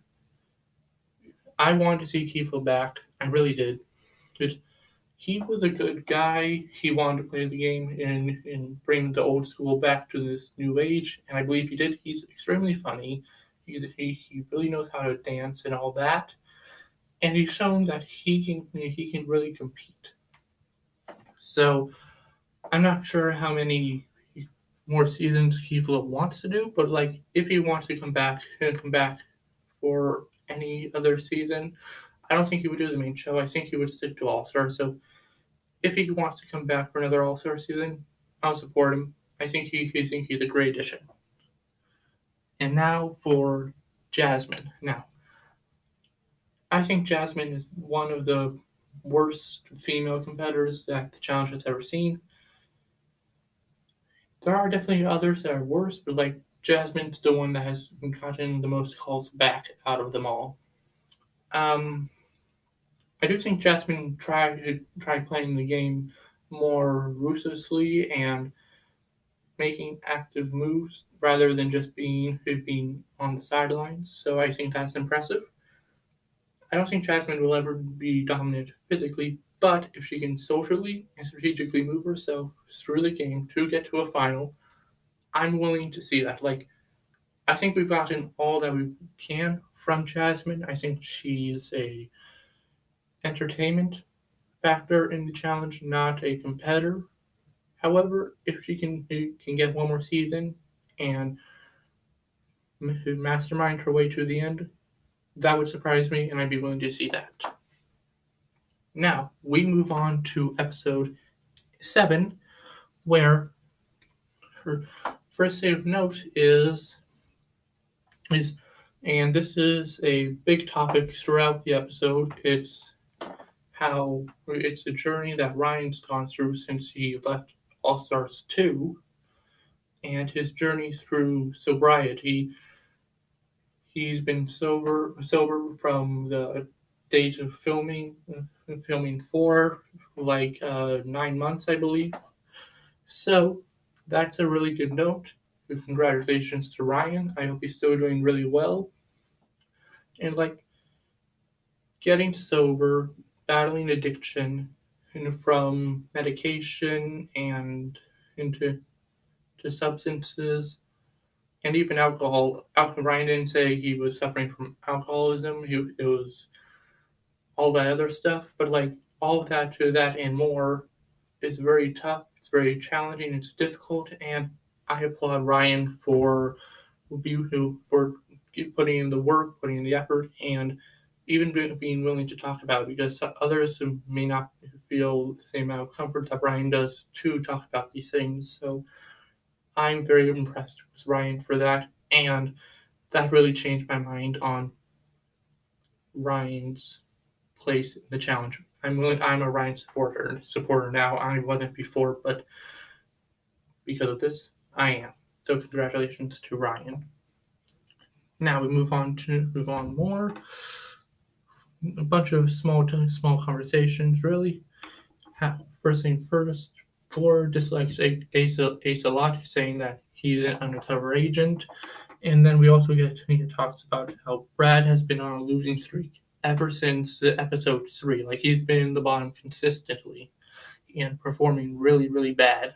I wanted to see Kifla back. I really did. He was a good guy. He wanted to play the game and bring the old school back to this new age, and I believe he did. He's extremely funny. He really knows how to dance and all that, and he's shown that he can really compete. So I'm not sure how many more seasons Kifla wants to do, but like, if he wants to come back, he'll come back for any other season. I don't think he would do the main show. I think he would stick to All Stars. So if he wants to come back for another All Star season, I'll support him. I think he's a great addition. And now for Jasmine. Now, I think Jasmine is one of the worst female competitors that the challenge has ever seen. There are definitely others that are worse, but like, Jasmine's the one that has gotten the most calls back out of them all. I do think Jasmine tried playing the game more ruthlessly and making active moves rather than just being on the sidelines. So I think that's impressive. I don't think Jasmine will ever be dominant physically, but if she can socially and strategically move herself through the game to get to a final, I'm willing to see that. Like, I think we've gotten all that we can from Jasmine. I think she's a entertainment factor in the challenge, not a competitor. However, if she can get one more season and mastermind her way to the end, that would surprise me, and I'd be willing to see that. Now, we move on to episode 7, where her first thing of note is, and this is a big topic throughout the episode, it's the journey that Ryan's gone through since he left All Stars 2, and his journey through sobriety. He's been sober from the date of filming 4, like 9 months, I believe. So that's a really good note. Congratulations to Ryan. I hope he's still doing really well. And like, getting sober, battling addiction, and from medication and into substances, and even alcohol. Ryan didn't say he was suffering from alcoholism. It was all that other stuff. But like, all of that to that and more is very tough. It's very challenging. It's difficult, and I applaud Ryan for putting in the work, putting in the effort, and even being willing to talk about it, because others who may not feel the same amount of comfort that Ryan does to talk about these things. So I'm very impressed with Ryan for that, and that really changed my mind on Ryan's place in the challenge. I'm a Ryan supporter now. I wasn't before, but because of this, I am. So congratulations to Ryan. Now we move on more. A bunch of small conversations, really. First thing first, Ford dislikes Ace a lot, saying that he's an undercover agent. And then we also get talks about how Brad has been on a losing streak ever since episode 3. Like, he's been in the bottom consistently and performing really, really bad.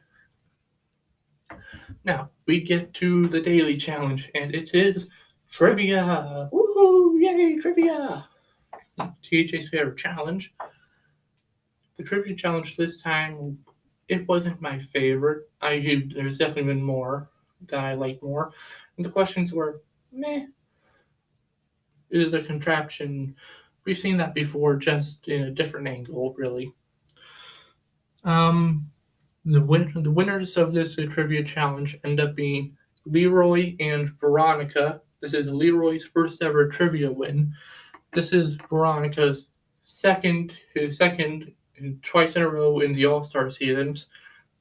Now, we get to the daily challenge, and it is trivia. Woohoo! Yay, trivia! TJ's favorite challenge. The trivia challenge this time, it wasn't my favorite. There's definitely been more that I like more. And the questions were meh. It is a contraption. We've seen that before, just in a different angle, really. The winners of this trivia challenge end up being Leroy and Veronica. This is Leroy's first ever trivia win. This is Veronica's second twice in a row in the All-Star seasons.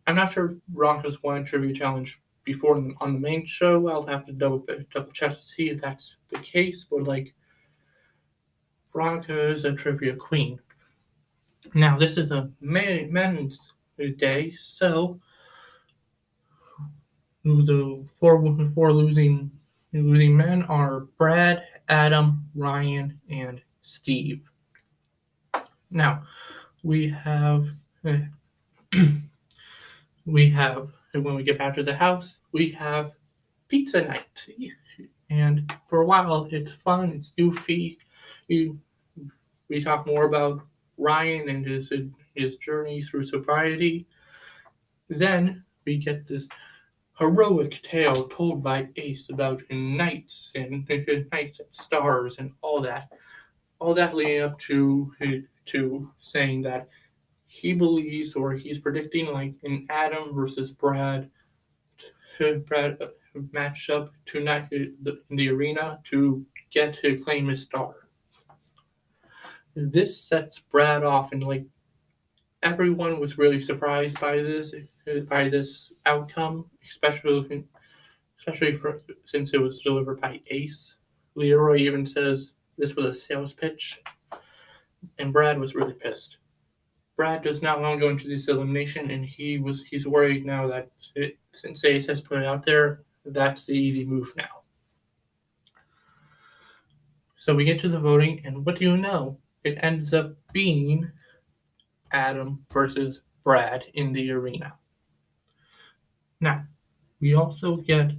I'm not sure if Veronica's won a trivia challenge before on the main show. I'll have to double check to see if that's the case, but Veronica is a trivia queen. Now, this is a men's day, so the four losing men are Brad, Adam, Ryan, and Steve. Now, we have when we get back to the house, we have pizza night. And for a while, it's fun, it's goofy. We talk more about Ryan and his journey through sobriety. Then we get this heroic tale told by Ace about knights and stars and all that. All that leading up to saying that he believes, or he's predicting, like an Adam versus Brad match up tonight in the arena to claim his star. This sets Brad off, and everyone was really surprised by this outcome, especially since it was delivered by Ace. Leroy even says this was a sales pitch, and Brad was really pissed. Brad does not want to go into this elimination, and he's worried now that since Ace has put it out there, that's the easy move now. So we get to the voting, and what do you know? It ends up being Adam versus Brad in the arena. Now, we also get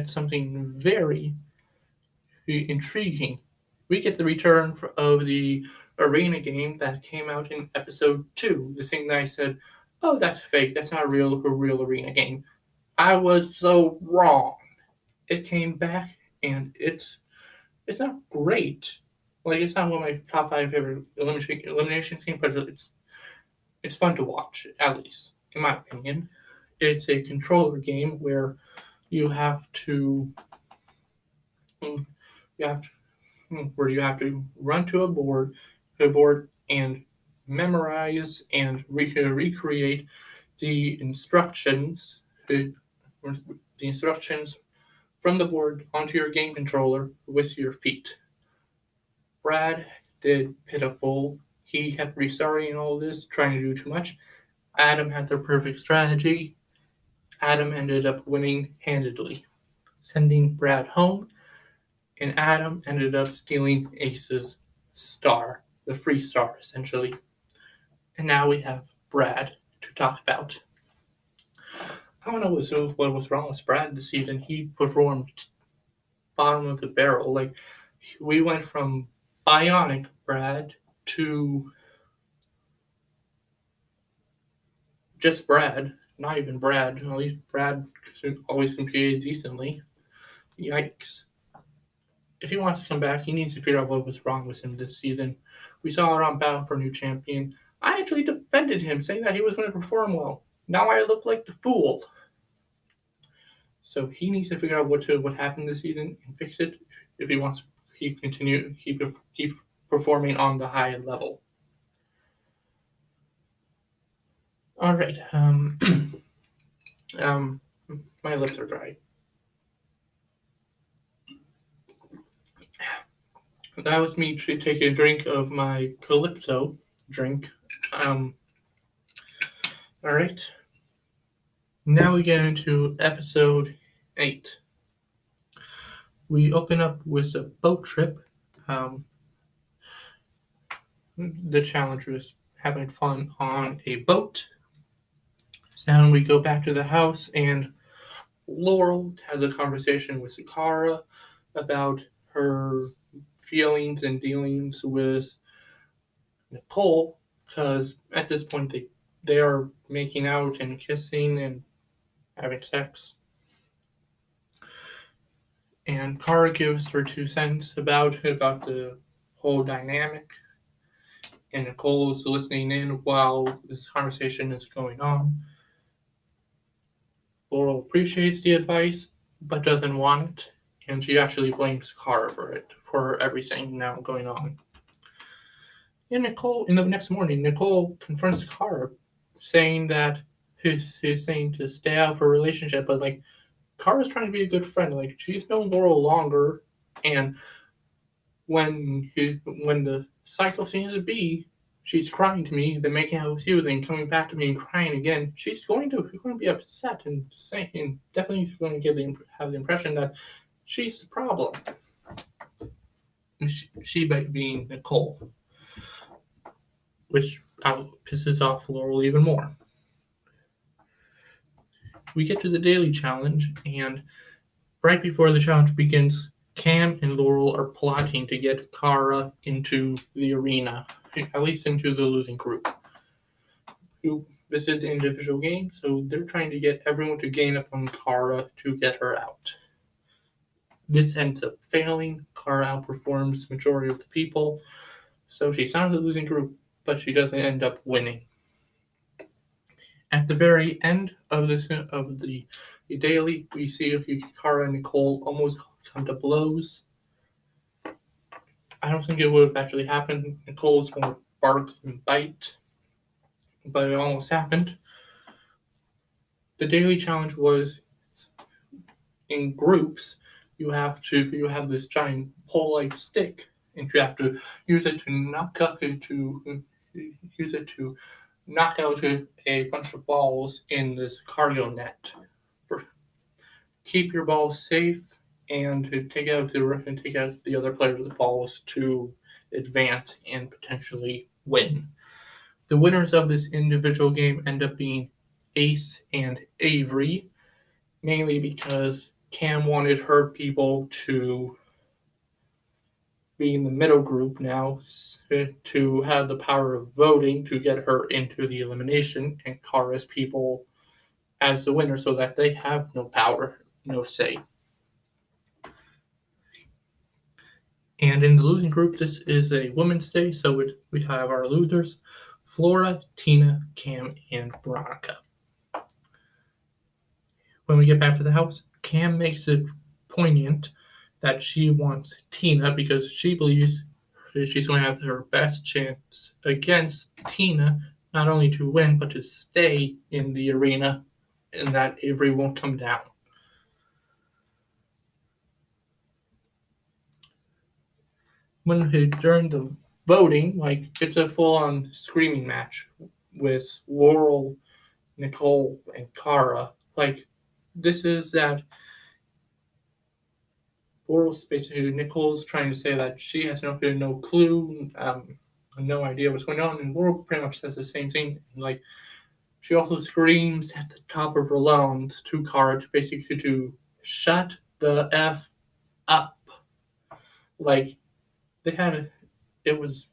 something very intriguing. We get the return of the arena game that came out in episode 2. The thing that I said, oh, that's fake. That's not a real arena game. I was so wrong. It came back, and it's not great. It's not one of my top 5 favorite elimination games, but it's fun to watch, at least, in my opinion. It's a controller game where you have to run to a board and memorize and recreate the instructions from the board onto your game controller with your feet. Brad did pitiful. He kept restarting all this, trying to do too much. Adam had the perfect strategy. Adam ended up winning handedly, sending Brad home, and Adam ended up stealing Ace's star, the free star, essentially. And now we have Brad to talk about. I don't know what was wrong with Brad this season. He performed bottom of the barrel. We went from bionic Brad to just Brad. Not even Brad. At least Brad always competed decently. Yikes. If he wants to come back, he needs to figure out what was wrong with him this season. We saw it on Battle for New Champion. I actually defended him, saying that he was going to perform well. Now I look like the fool. So he needs to figure out what happened this season and fix it if he wants to keep performing on the high level. All right. My lips are dry. That was me taking a drink of my Calypso drink. All right. Now we get into episode 8. We open up with a boat trip. The challenger is having fun on a boat. Then we go back to the house, and Laurel has a conversation with Sakara about her feelings and dealings with Nicole, because at this point they are making out and kissing and having sex. And Kara gives her 2 cents about the whole dynamic, and Nicole is listening in while this conversation is going on. Laurel appreciates the advice, but doesn't want it, and she actually blames Kara for everything now going on. And Nicole, in the next morning, Nicole confronts Kara, saying that he's saying to stay out of her relationship, but like Kara's trying to be a good friend. Like she's known Laurel longer, and when the cycle seems to be, she's crying to me, then making out with you, then coming back to me and crying again. She's going to be upset and definitely going to have the impression that she's the problem. She being Nicole, which pisses off Laurel even more. We get to the daily challenge, and right before the challenge begins, Cam and Laurel are plotting to get Kara into the arena, at least into the losing group. This is the individual game, so they're trying to get everyone to gain upon Kara to get her out. This ends up failing. Kara outperforms the majority of the people, so she's not in the losing group, but she doesn't end up winning. At the very end of the daily, we see Kara and Nicole almost come to blows. I don't think it would have actually happened. Nicole's more bark than bite, but it almost happened. The daily challenge was in groups. You have this giant pole-like stick, and you have to use it to knock out a bunch of balls in this cargo net. Keep your balls safe and to take out the other players' balls to advance and potentially win. The winners of this individual game end up being Ace and Avery, mainly because Cam wanted her people to be in the middle group now to have the power of voting to get her into the elimination, and Kara's people as the winner so that they have no power, no say. And in the losing group, this is a women's day, so we have our losers, Flora, Tina, Cam, and Veronica. When we get back to the house, Cam makes it poignant that she wants Tina because she believes she's going to have her best chance against Tina, not only to win, but to stay in the arena, and that Avery won't come down. During the voting, it's a full-on screaming match with Laurel, Nicole, and Kara. This is that Laurel's basically Nicole's trying to say that she has no clue, no idea what's going on, and Laurel pretty much says the same thing. She also screams at the top of her lungs to Kara to shut the F up. It was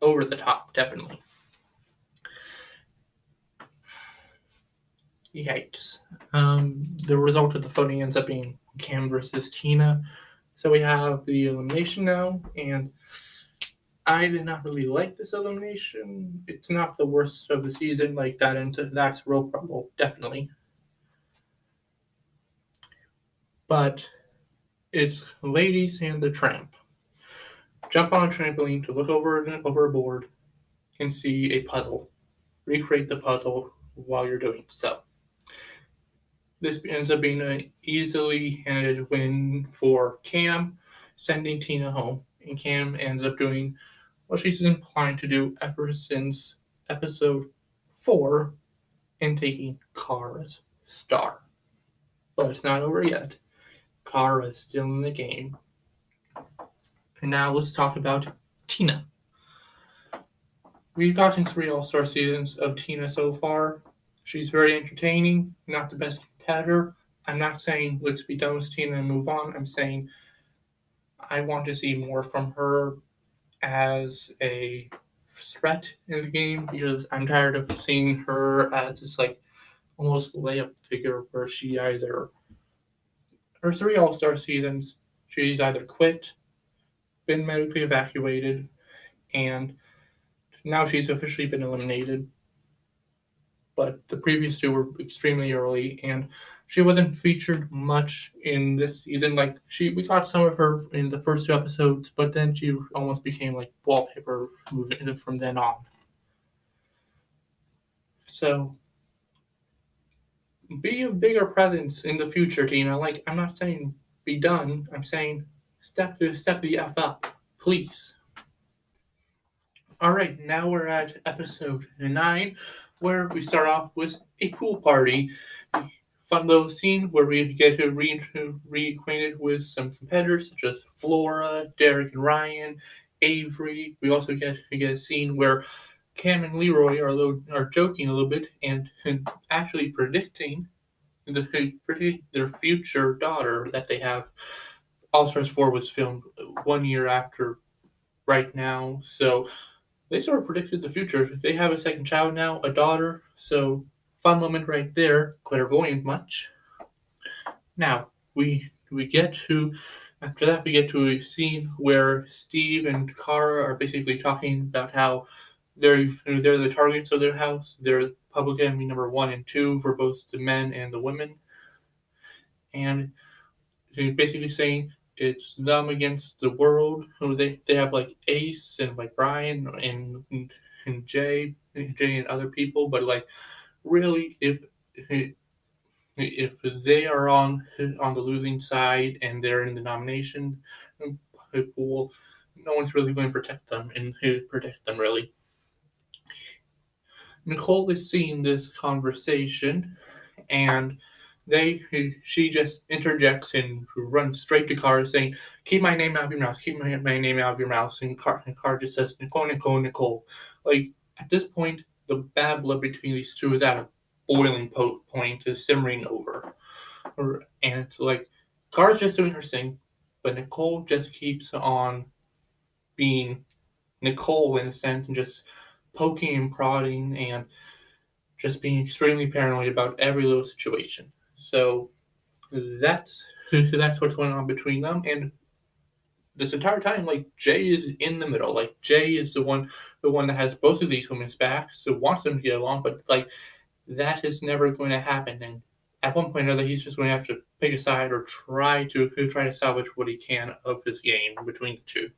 over the top, definitely. Yikes. The result of the voting ends up being Cam versus Tina. So we have the elimination now, and I did not really like this elimination. It's not the worst of the season, that's Royal Rumble, definitely. but it's Ladies and the Tramp. Jump on a trampoline to look over a board and see a puzzle. Recreate the puzzle while you're doing so. This ends up being an easily handed win for Cam, sending Tina home. And Cam ends up doing what she's been planning to do ever since episode 4 and taking Kara's star. But it's not over yet. Kara is still in the game. And now let's talk about Tina. We've gotten 3 All-Star seasons of Tina so far. She's very entertaining, not the best competitor. I'm not saying let's be done with Tina and move on. I'm saying I want to see more from her as a threat in the game because I'm tired of seeing her as this like almost layup figure where she either her 3 All-Star seasons she's either quit, been medically evacuated, and now she's officially been eliminated. But the previous 2 were extremely early, and she wasn't featured much in this season. Like we got some of her in the first 2 episodes, but then she almost became like wallpaper moving from then on. So be a bigger presence in the future, Tina. Like I'm not saying be done. I'm saying step the F up, please. All right, now we're at episode 9, where we start off with a pool party. Fun little scene where we get to reacquainted with some competitors such as Flora, Derek and Ryan, Avery. We also get a scene where Cam and Leroy are joking a little bit and actually predicting their future daughter that they have. All Stars 4 was filmed 1 year after right now, so they sort of predicted the future. They have a second child now, a daughter, so fun moment right there, clairvoyant much. Now, we get to, after that, we get to a scene where Steve and Kara are basically talking about how they're the targets of their house. They're public enemy number 1 and 2 for both the men and the women. And they're basically saying it's them against the world. They have like Ace and like Brian and Jay and other people, but like really if they are on the losing side and they're in the nomination pool, no one's really going to protect them and protect them really. Nicole is seeing this conversation, and she just interjects and runs straight to Kara saying, "Keep my name out of your mouth. Keep my name out of your mouth." And Kara just says, "Nicole, Nicole, Nicole." Like at this point, the bad blood between these 2 is at a boiling point, is simmering over, and it's like Kara's just doing her thing, but Nicole just keeps on being Nicole in a sense and just poking and prodding and just being extremely paranoid about every little situation. So that's what's going on between them. And this entire time, like Jay is in the middle. Like Jay is the one that has both of these women's backs, so wants them to get along. But like that is never going to happen. And at one point or another, he's just going to have to pick a side or try to salvage what he can of his game between the 2.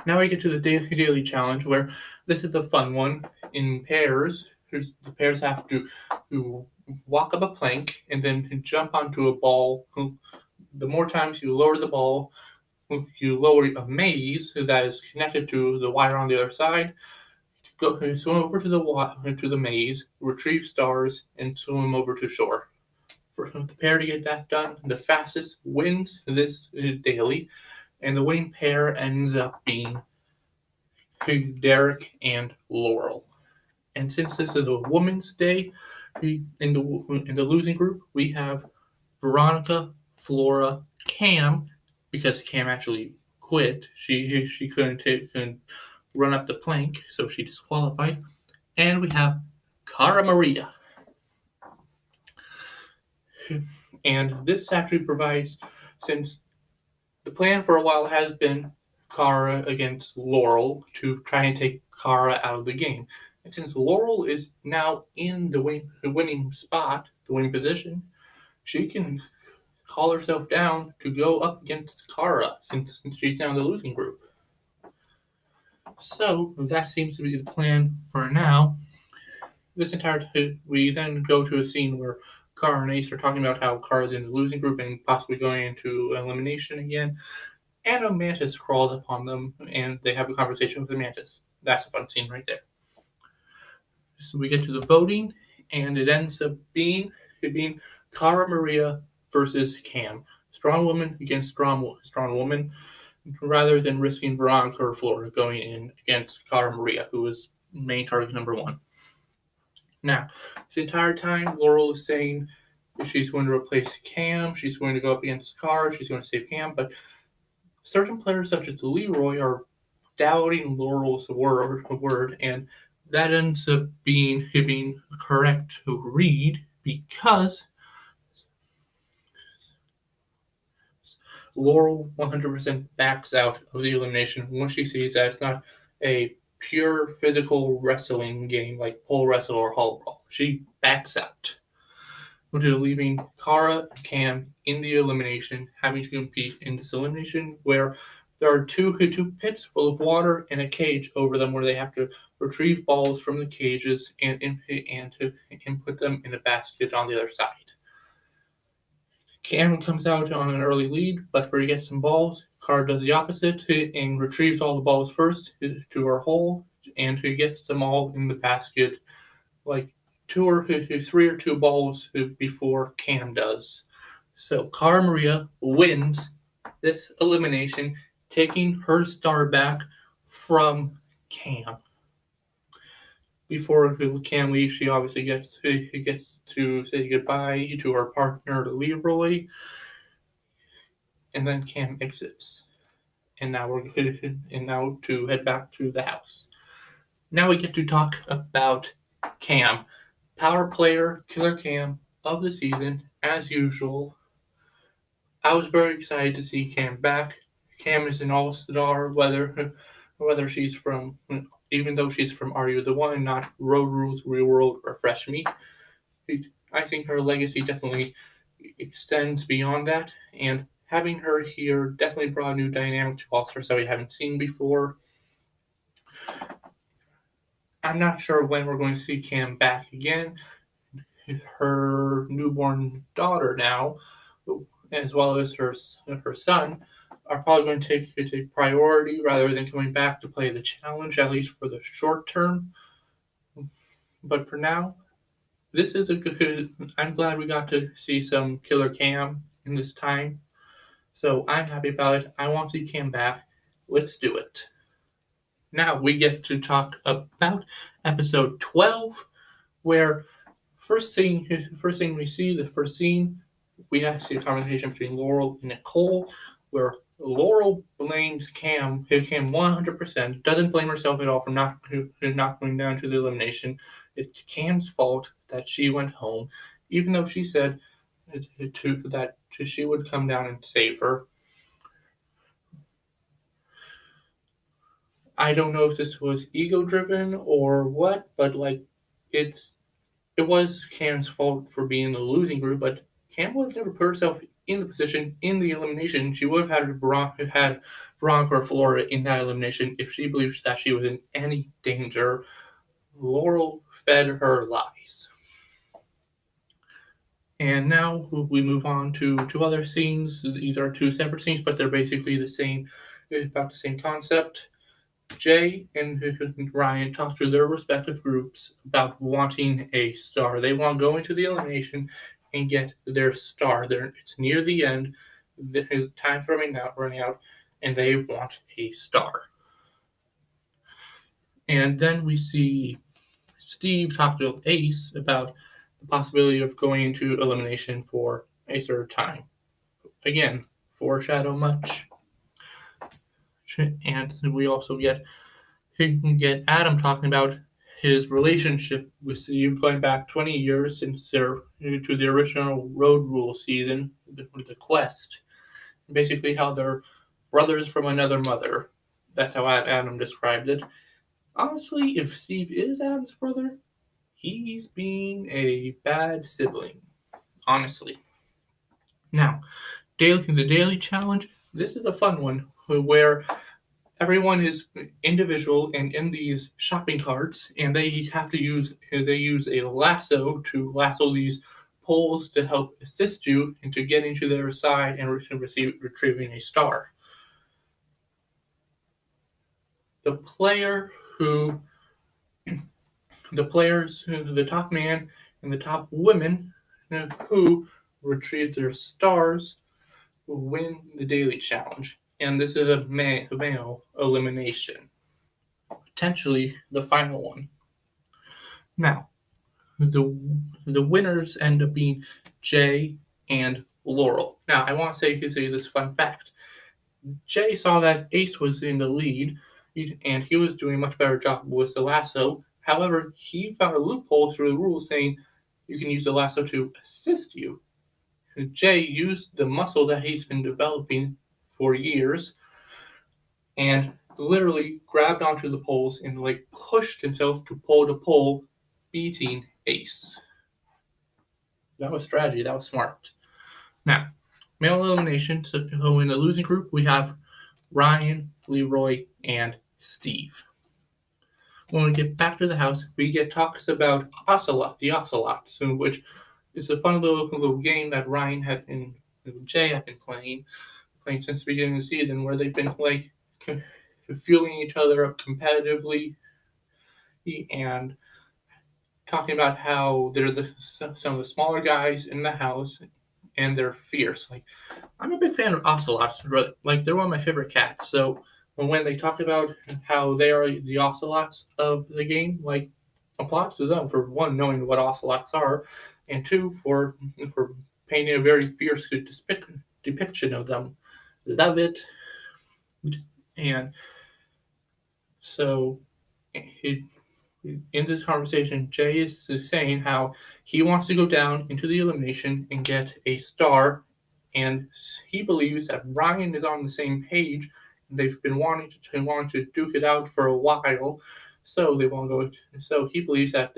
Now we get to the daily challenge, where this is a fun one in pairs. The pairs have to walk up a plank and then jump onto a ball. The more times you lower the ball, you lower a maze that is connected to the wire on the other side. Go swim over to the maze, retrieve stars, and swim over to shore. For the pair to get that done, the fastest wins this daily, and the winning pair ends up being Derek and Laurel. And since this is a Women's Day, in the losing group, we have Veronica, Flora, Cam, because Cam actually quit. She couldn't run up the plank, so she disqualified. And we have Cara Maria. And this actually provides, since the plan for a while has been Cara against Laurel to try and take Cara out of the game. And since Laurel is now in the winning spot, the winning position, call herself down to go up against Kara since she's now in the losing group. So that seems to be the plan for now. We then go to a scene where Kara and Ace are talking about how Kara's in the losing group and possibly going into elimination again. And a mantis crawls upon them, and they have a conversation with the mantis. That's a fun scene right there. So we get to the voting, and it ends up being Cara Maria versus Cam. Strong woman against strong woman, rather than risking Veronica or Flora going in against Cara Maria, who is main target number one. Now, this entire time, Laurel is saying she's going to replace Cam, she's going to go up against Cara, she's going to save Cam, but certain players such as Leroy are doubting Laurel's word, and that ends up being correct to read because Laurel 100% backs out of the elimination once she sees that it's not a pure physical wrestling game like pole wrestle or hall brawl. She backs out, leaving Cara and Cam in the elimination, having to compete in this elimination where there are two pits full of water and a cage over them where they have to retrieve balls from the cages and to input them in a basket on the other side. Cam comes out on an early lead, but before he gets some balls, Cara does the opposite and retrieves all the balls first to her hole, and he gets them all in the basket, like three or two balls before Cam does. So Cara Maria wins this elimination, taking her star back from Cam. Before Cam leaves, she obviously gets to say goodbye to her partner Leroy, and then Cam exits. And now we're good, and now to head back to the house. Now we get to talk about Cam, power player, killer Cam of the season, as usual. I was very excited to see Cam back. Cam is an all-star, whether she's from, even though she's from Are You the One, not Road Rules, Real World, or Fresh Meat. I think her legacy definitely extends beyond that, and having her here definitely brought a new dynamic to All-Stars that we haven't seen before. I'm not sure when we're going to see Cam back again. Her newborn daughter now, as well as her son, are probably going to take priority rather than coming back to play the challenge, at least for the short term. But for now, this is I'm glad we got to see some killer Cam in this time. So I'm happy about it. I want to see Cam back. Let's do it. Now we get to talk about episode 12, where first scene we see, we see a conversation between Laurel and Nicole, where Laurel blames Cam 100%, doesn't blame herself at all for not going down to the elimination. It's Cam's fault that she went home, even though she said that she would come down and save her. I don't know if this was ego-driven or what, but it was Cam's fault for being in the losing group, but Cam would have never put herself in the position in the elimination. She would have had Veronica or Flora in that elimination if she believed that she was in any danger. Laurel fed her lies. And now we move on to two other scenes. These are two separate scenes, but they're basically about the same concept. Jay and Ryan talk to their respective groups about wanting a star. They want to go into the elimination and get their star. It's near the end. The time's running out, and they want a star. And then we see Steve talk to Ace about the possibility of going into elimination for a third time. Again, foreshadow much. And we also get Adam talking about his relationship with Steve going back 20 years since to the original Road Rule season, the Quest. Basically how they're brothers from another mother. That's how Adam described it. Honestly, if Steve is Adam's brother, he's being a bad sibling. Honestly. Now, the daily challenge. This is a fun one where everyone is individual and in these shopping carts, and they use a lasso to lasso these poles to help assist you into getting to their side and retrieving a star. The player who the top man and the top women who retrieve their stars will win the daily challenge. And this is a male elimination, potentially the final one. Now, the winners end up being Jay and Laurel. Now, I want to say this fun fact. Jay saw that Ace was in the lead, and he was doing a much better job with the lasso. However, he found a loophole through the rules saying you can use the lasso to assist you. Jay used the muscle that he's been developing for years and literally grabbed onto the poles and pushed himself to pull the pole, beating Ace. That was strategy. That was smart. Now, male elimination. So in the losing group, we have Ryan, Leroy, and Steve. When we get back to the house, we get talks about the Ocelots, which is a fun little game that Ryan and Jay have been playing since the beginning of the season, where they've been fueling each other up competitively and talking about how they're some of the smaller guys in the house and they're fierce. I'm a big fan of ocelots. They're one of my favorite cats. So when they talk about how they are the ocelots of the game, applause to them for one, knowing what ocelots are, and two, for painting a very fierce depiction of them. Love it. And so in this conversation, Jay is saying how he wants to go down into the elimination and get a star, and he believes that Ryan is on the same page. They've been wanting to duke it out for a while, so they want to go. So he believes that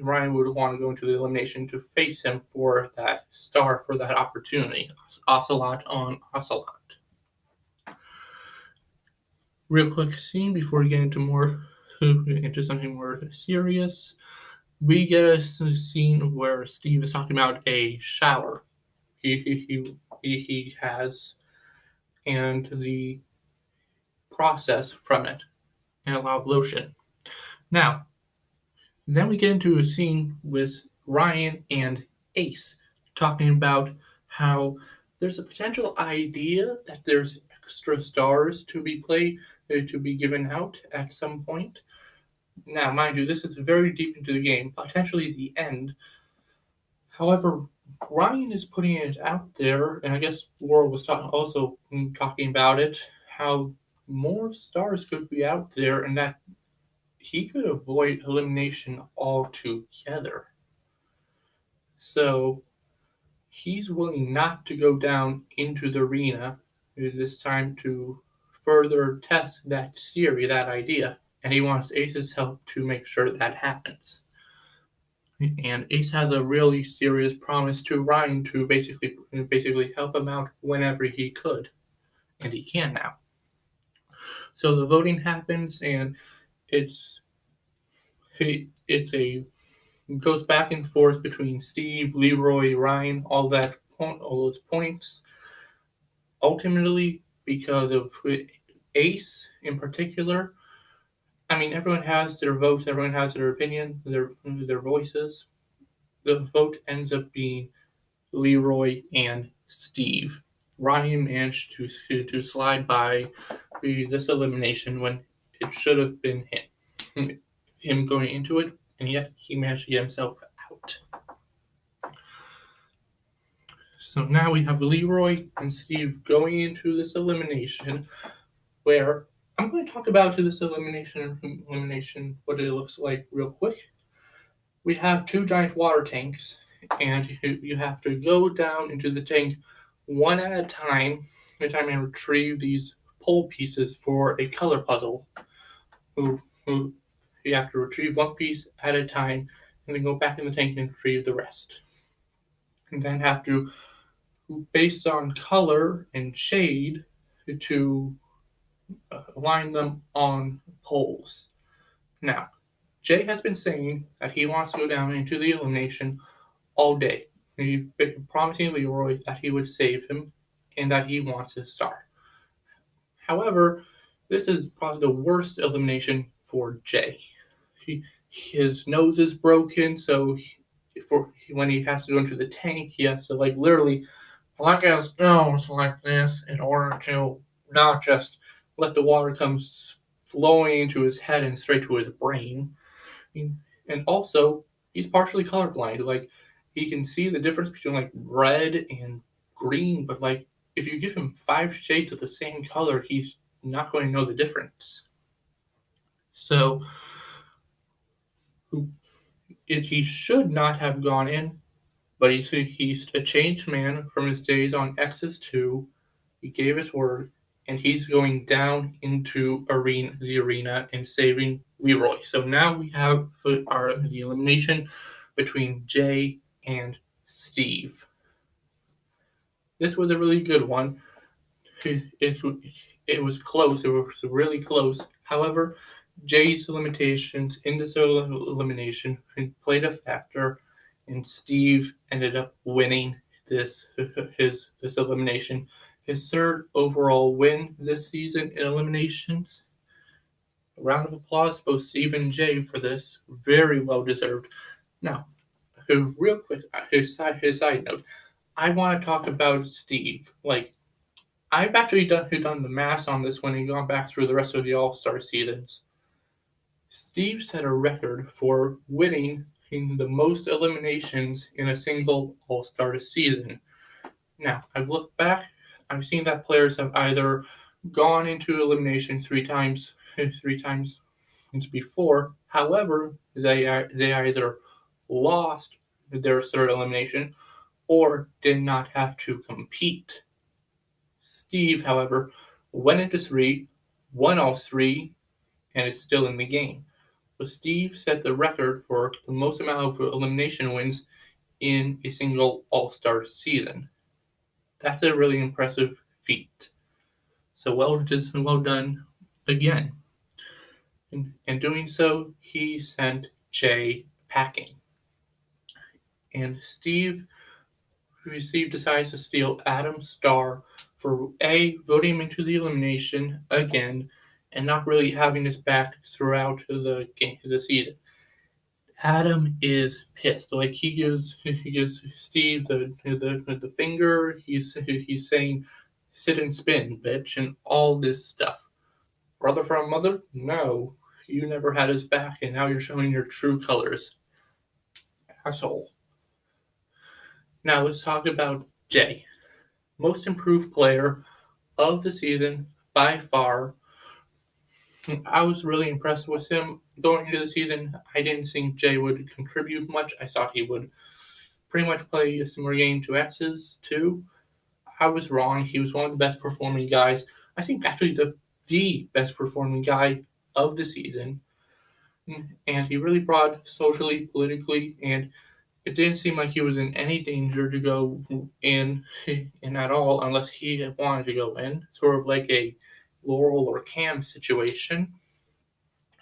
Ryan would want to go into the elimination to face him for that star, for that opportunity. Ocelot on Ocelot. Real quick scene before we get into something more serious. We get a scene where Steve is talking about a shower he has and the process from it and a lot of lotion. Now, then we get into a scene with Ryan and Ace talking about how there's a potential idea that there's extra stars to be given out at some point. Now, mind you, this is very deep into the game, potentially the end. However, Ryan is putting it out there, and I guess Laura was also talking about it, how more stars could be out there, and that he could avoid elimination altogether. So he's willing not to go down into the arena this time to further test that theory, that idea, and he wants Ace's help to make sure that happens. And Ace has a really serious promise to Ryan to basically help him out whenever he could, and he can now. So the voting happens, and it goes back and forth between Steve, Leroy, Ryan, all those points. Ultimately, because of Ace in particular, I mean, everyone has their votes, everyone has their opinion, their voices. The vote ends up being Leroy and Steve. Ryan managed to slide by this elimination when it should have been him going into it, and yet he managed to get himself out. So now we have Leroy and Steve going into this elimination, where I'm going to talk about this elimination, what it looks like real quick. We have two giant water tanks, and you have to go down into the tank one at a time, and retrieve these pole pieces for a color puzzle. You have to retrieve one piece at a time, and then go back in the tank and retrieve the rest. And then have to based on color and shade to align them on poles. Now, Jay has been saying that he wants to go down into the elimination all day. He's been promising Leroy that he would save him and that he wants his star. However, this is probably the worst elimination for Jay. His nose is broken, so when he has to go into the tank, he has to literally like his nose like this in order to not just let the water come flowing into his head and straight to his brain. And also, he's partially colorblind. He can see the difference between red and green, but if you give him 5 shades of the same color, he's not going to know the difference. So he should not have gone in, but he's a changed man from his days on X's 2. He gave his word, and he's going down into the arena and saving Leroy. So now we have the elimination between Jay and Steve. This was a really good one. It was close. It was really close. However, Jay's limitations in this elimination played a factor, and Steve ended up winning this elimination. His third overall win this season in eliminations. A round of applause to both Steve and Jay for this. Very well deserved. Now, real quick, his side note. I want to talk about Steve. I've actually done the math on this when he gone back through the rest of the All-Star seasons. Steve set a record for winning in the most eliminations in a single All-Star season. Now, I've looked back. I've seen that players have either gone into elimination three times before. However, they either lost their third elimination or did not have to compete. Steve, however, went into 3, won all 3, and is still in the game. So Steve set the record for the most amount of elimination wins in a single All-Star season. That's a really impressive feat. So well done again. In doing so, he sent Jay packing. And Steve decides to steal Adam's star for voting him into the elimination again and not really having his back throughout the season. Adam is pissed. He gives Steve the finger. He's saying, "Sit and spin, bitch," and all this stuff. Brother from mother? No, you never had his back, and now you're showing your true colors, asshole. Now let's talk about Jay, most improved player of the season by far. I was really impressed with him going into the season. I didn't think Jay would contribute much. I thought he would pretty much play a similar game to X's too. I was wrong. He was one of the best performing guys. I think actually the best performing guy of the season. And he really brought socially, politically, and it didn't seem like he was in any danger to go in at all unless he had wanted to go in. Sort of like a Laurel or Cam situation.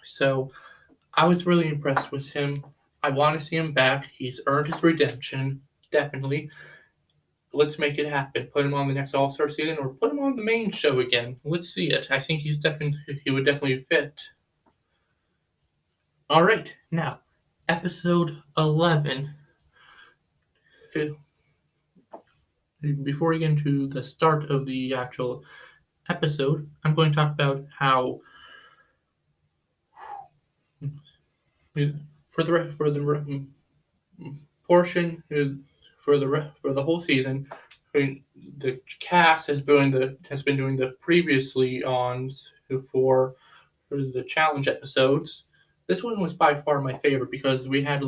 So I was really impressed with him. I want to see him back. He's earned his redemption, definitely. Let's make it happen. Put him on the next All-Star season or put him on the main show again. Let's see it. I think he would definitely fit. All right, now, episode 11. Before we get into the start of the actual episode, I'm going to talk about how for the portion for the whole season, the cast has been doing the previously on for the challenge episodes. This one was by far my favorite because we had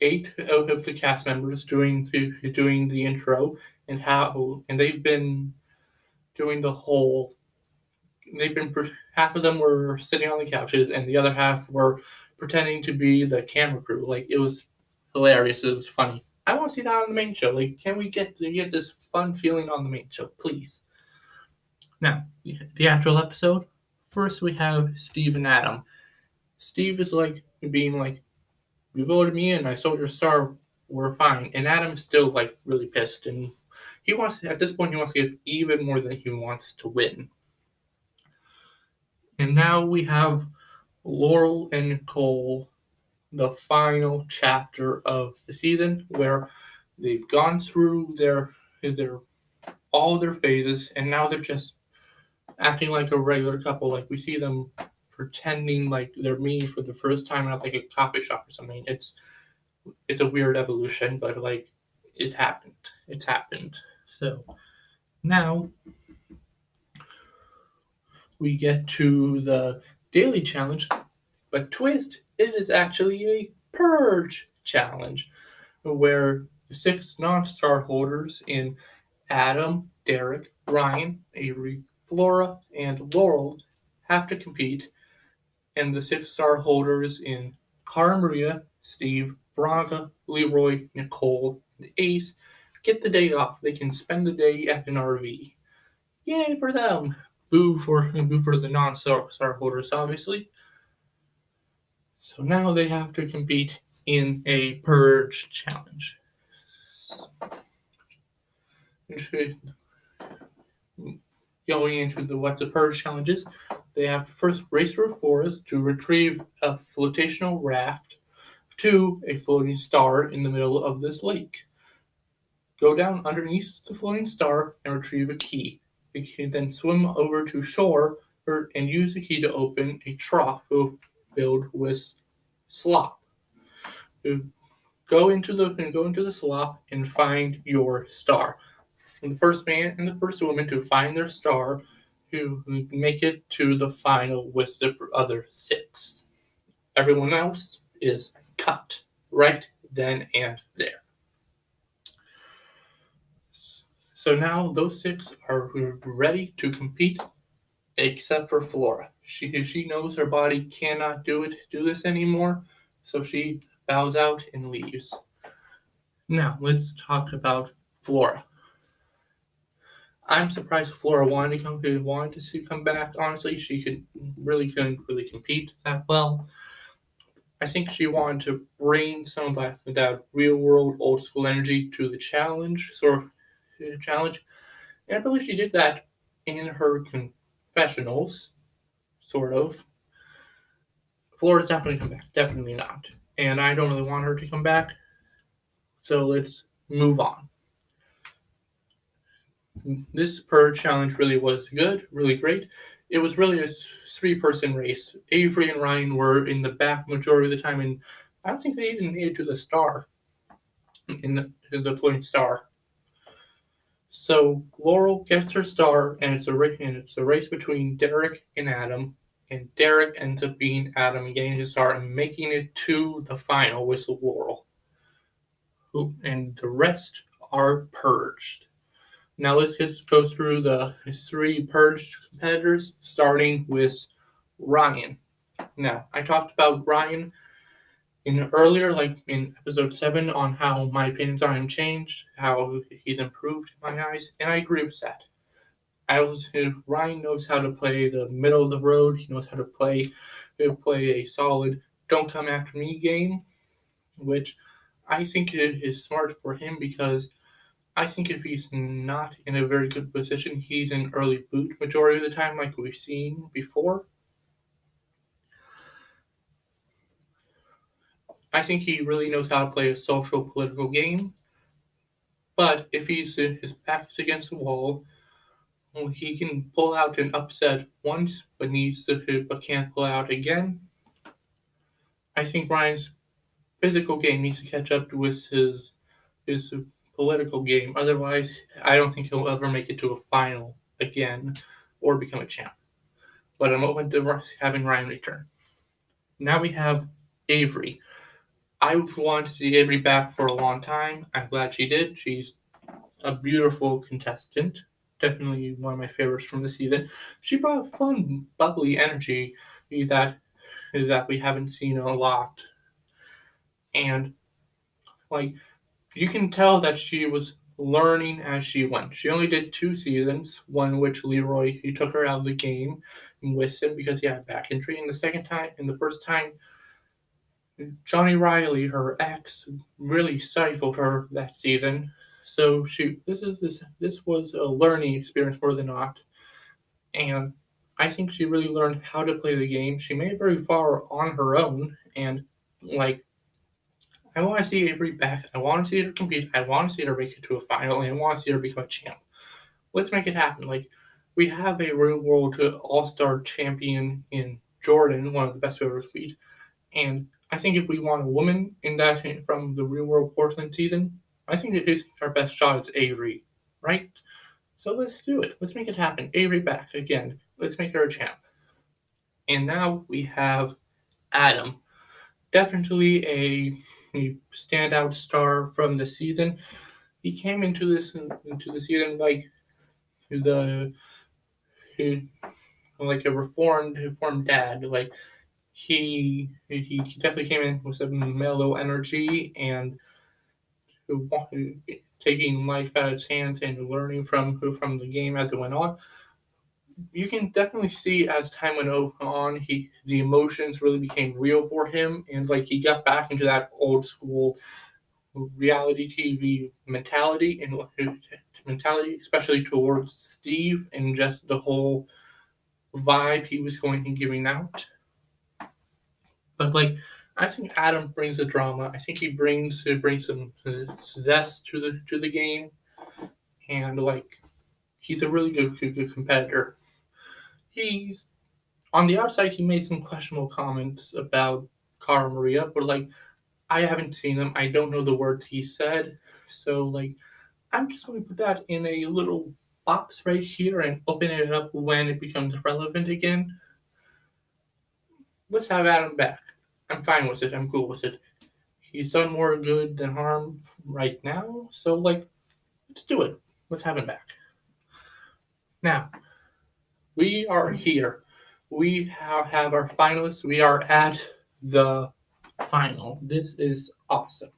8 of the cast members doing the intro and they've been doing the whole. Half of them were sitting on the couches and the other half were pretending to be the camera crew. It was hilarious. It was funny. I want to see that on the main show. Like, can we get this fun feeling on the main show, please? Now, the actual episode. First, we have Steve and Adam. Steve is like being like, "You voted me in. I sold your star. We're fine." And Adam's still like really pissed, and he wants at this point he wants to get even more than he wants to win. And now we have Laurel and Nicole, the final chapter of the season, where they've gone through their all their phases, and now they're just acting like a regular couple. Like we see them pretending like they're meeting for the first time at like a coffee shop or something. It's a weird evolution, but like it happened. It's happened. So now we get to the daily challenge, but twist, it is actually a purge challenge where the 6 non-star holders in Adam, Derek, Ryan, Avery, Flora, and Laurel have to compete, and the 6-star holders in Cara Maria, Steve, Veronica, Leroy, Nicole, and Ace get the day off. They can spend the day at an RV. Yay for them! Boo for the non-star holders, obviously. So now they have to compete in a purge challenge. Going into what the purge challenge is, they have to first race through a forest to retrieve a flotational raft to a floating star in the middle of this lake. Go down underneath the floating star and retrieve a key. They can then swim over to shore and use the key to open a trough filled with slop. Go into the slop and find your star. The first man and the first woman to find their star who make it to the final with the other 6. Everyone else is cut right then and there. So now those 6 are ready to compete, except for Flora. She knows her body cannot do this anymore, so she bows out and leaves. Now let's talk about Flora. I'm surprised Flora wanted to come back. Honestly, she couldn't really compete that well. I think she wanted to bring some of that real world old school energy to the challenge, and I believe she did that in her confessionals, sort of. Flora's definitely come back, definitely not, and I don't really want her to come back. So let's move on. This purge challenge really was good, really great. It was really a 3-person race. Avery and Ryan were in the back majority of the time, and I don't think they even made it to the star, in the floating star. So Laurel gets her star, and it's a race between Derek and Adam, and Derek ends up being Adam and getting his star and making it to the final with Laurel. And the rest are purged. Now let's just go through the 3 purged competitors, starting with Ryan. Now, I talked about Ryan earlier, like in episode 7, on how my opinions on him changed, how he's improved in my eyes, and I agree with that. Ryan knows how to play the middle of the road. He knows how to play a solid "don't come after me" game, which I think is smart for him, because I think if he's not in a very good position, he's in early boot majority of the time, like we've seen before. I think he really knows how to play a social political game. But if his back is against the wall, he can pull out an upset once, but can't pull out again. I think Ryan's physical game needs to catch up with his political game. Otherwise, I don't think he'll ever make it to a final again or become a champ. But I'm open to having Ryan return. Now we have Avery. I've wanted to see Avery back for a long time. I'm glad she did. She's a beautiful contestant. Definitely one of my favorites from the season. She brought fun, bubbly energy that we haven't seen a lot. And like you can tell that she was learning as she went. She only did 2 seasons, one in which Leroy he took her out of the game with him because he had back injury, and the first time, Johnny Riley, her ex, really stifled her that season. So this was a learning experience more than not, and I think she really learned how to play the game. She made it very far on her own, and like I want to see Avery back. I want to see her compete. I want to see her make it to a final, and I want to see her become a champ. Let's make it happen. Like we have a real world all-star champion in Jordan, one of the best to ever compete, and I think if we want a woman in that from the real world Portland season, I think it is our best shot is Avery, right? So let's do it. Let's make it happen. Avery back again. Let's make her a champ. And now we have Adam, definitely a standout star from the season. He came into the season like the like a reformed dad. Like he definitely came in with some mellow energy and taking life out of his hands and learning from the game as it went on. You can definitely see as time went on, the emotions really became real for him, and like he got back into that old school reality TV mentality, especially towards Steve and just the whole vibe he was going and giving out. But like, I think Adam brings the drama. I think he brings some zest to the game, and like, he's a really good competitor. He's on the outside. He made some questionable comments about Cara Maria, but like, I haven't seen them. I don't know the words he said, so like, I'm just going to put that in a little box right here and open it up when it becomes relevant again. Let's have Adam back. I'm fine with it. I'm cool with it. He's done more good than harm right now, so like, let's do it. Let's have him back. Now, we are here. We have our finalists. We are at the final. This is awesome.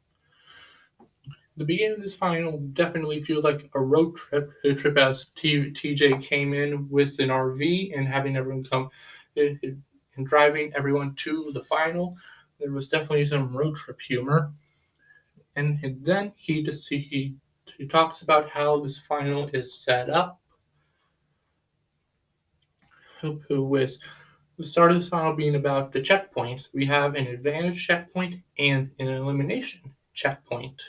The beginning of this final definitely feels like a road trip. A trip as TJ came in with an RV and having everyone come and driving everyone to the final. There was definitely some road trip humor. And then he talks about how this final is set up with the start of this final being about the checkpoints. We have an advantage checkpoint and an elimination checkpoint,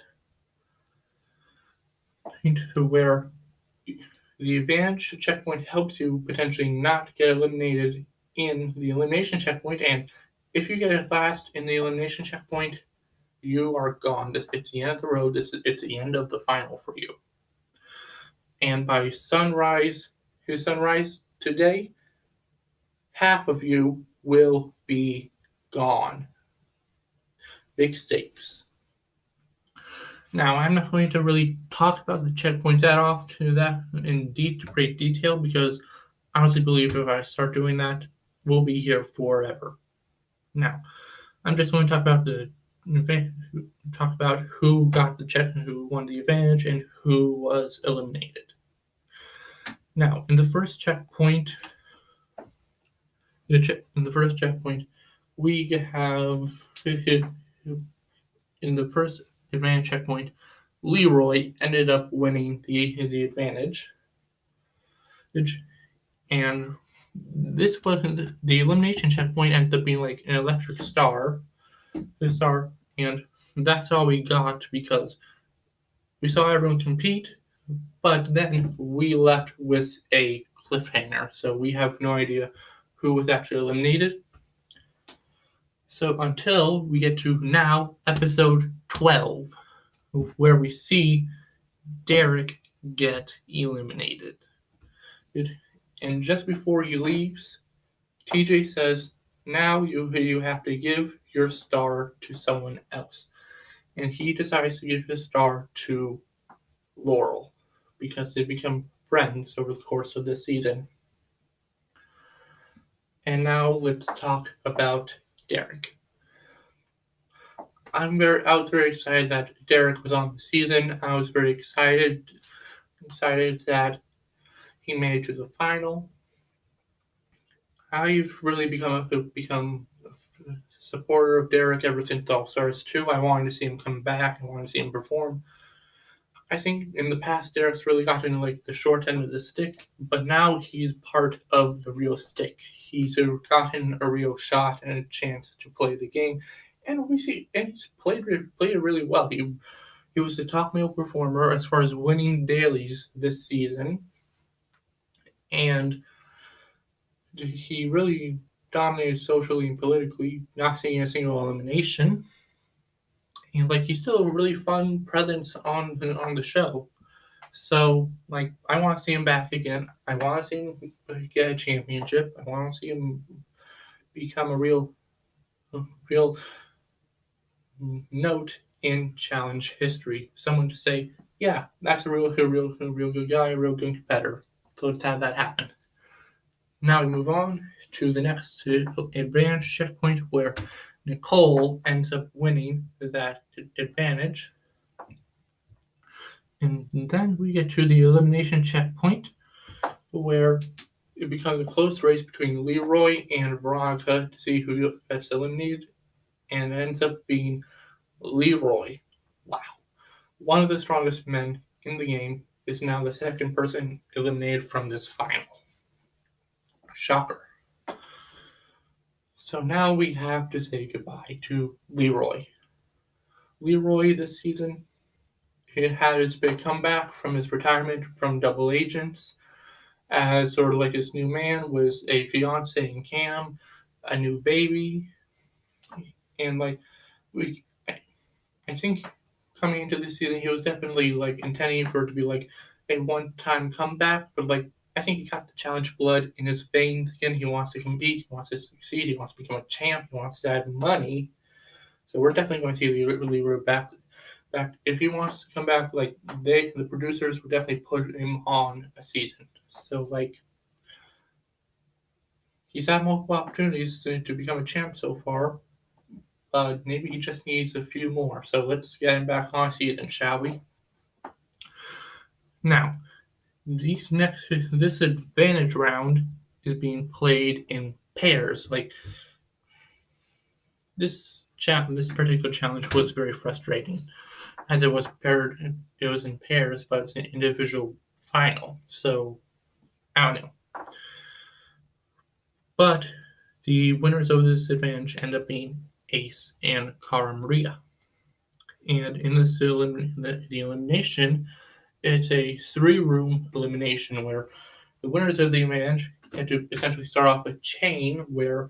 where the advantage checkpoint helps you potentially not get eliminated in the elimination checkpoint, and if you get it last in the elimination checkpoint, you are gone. It's the end of the road. It's the end of the final for you. And by sunrise today, half of you will be gone. Big stakes. Now, I'm not going to really talk about the checkpoints in great detail because I honestly believe if I start doing that, we'll be here forever. Now, I'm just going to talk about who got the check and who won the advantage and who was eliminated. Now, in the first checkpoint, we have in the first advantage checkpoint, Leroy ended up winning the advantage, and this was the elimination checkpoint ended up being like an electric star, and that's all we got because we saw everyone compete, but then we left with a cliffhanger, so we have no idea who was actually eliminated. So until we get to now, episode 12, where we see Derek get eliminated. And just before he leaves, TJ says, now you have to give your star to someone else. And he decides to give his star to Laurel because they become friends over the course of this season. And now let's talk about Derek. I was very excited that Derek was on the season. I was very excited that he made it to the final. I've really become a supporter of Derek ever since All Stars 2. I wanted to see him come back. I wanted to see him perform. I think in the past, Derek's really gotten like the short end of the stick, but now he's part of the real stick. He's gotten a real shot and a chance to play the game, and he's played it really well. He was the top male performer as far as winning dailies this season, and he really dominated socially and politically, not seeing a single elimination. And he's still a really fun presence on the show. So I want to see him back again. I want to see him get a championship. I want to see him become a real note in challenge history. Someone to say, yeah, that's a real good guy, a real good competitor. So let's have that happen. Now we move on to the next advantage checkpoint where Nicole ends up winning that advantage. And then we get to the elimination checkpoint where it becomes a close race between Leroy and Veronica to see who gets eliminated, and it ends up being Leroy. Wow. One of the strongest men in the game is now the second person eliminated from this final. Shocker. So now we have to say goodbye to Leroy. Leroy this season, he had his big comeback from his retirement from Double Agents as sort of his new man with a fiance in Cam, a new baby, and I think coming into this season he was definitely intending for it to be a one-time comeback, but I think he got the challenge blood in his veins again. He wants to compete. He wants to succeed. He wants to become a champ. He wants to add money. So we're definitely going to see Leroy back. If he wants to come back, the producers would definitely put him on a season. So he's had multiple opportunities to become a champ so far. Maybe he just needs a few more. So let's get him back on a season, shall we? Now, this advantage round is being played in pairs. This particular challenge was very frustrating, as it was in pairs, but it's an individual final. So I don't know. But the winners of this advantage end up being Ace and Cara Maria. And in the elimination, it's a 3-room elimination where the winners of the advantage had to essentially start off a chain where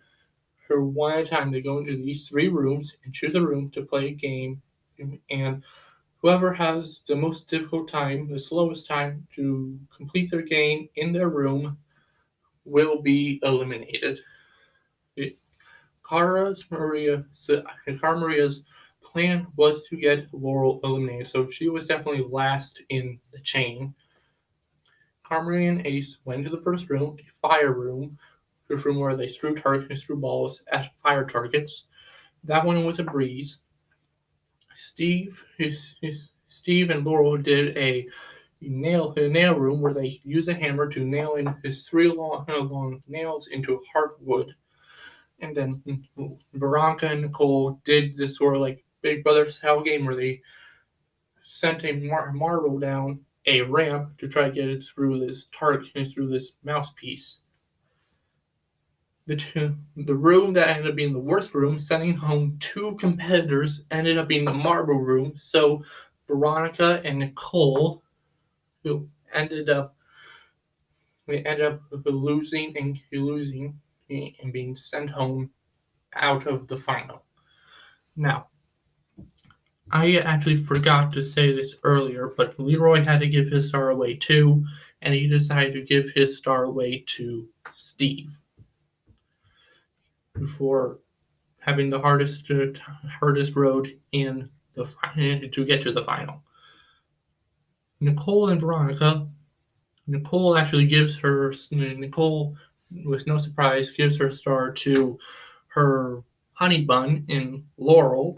one at a time they go into these 3 rooms and choose a room to play a game, and whoever has the most difficult time, the slowest time to complete their game in their room will be eliminated. Cara Maria's plan was to get Laurel eliminated, so she was definitely last in the chain. Cara Maria and Ace went to the first room, a fire room, a room where they threw balls at fire targets. That one was a breeze. Steve and Laurel did a nail room where they used a hammer to nail in his 3 long nails into hardwood. And then Veronica and Nicole did this sort of Big Brother style game where they sent a marble down a ramp to try to get it through this through this mouthpiece. The room that ended up being the worst room, sending home 2 competitors, ended up being the marble room. So Veronica and Nicole, who ended up losing and being sent home out of the final. Now, I actually forgot to say this earlier, but Leroy had to give his star away too, and he decided to give his star away to Steve before having the hardest road in to get to the final. Nicole and Veronica. Nicole actually with no surprise, gives her star to her honey bun in Laurel,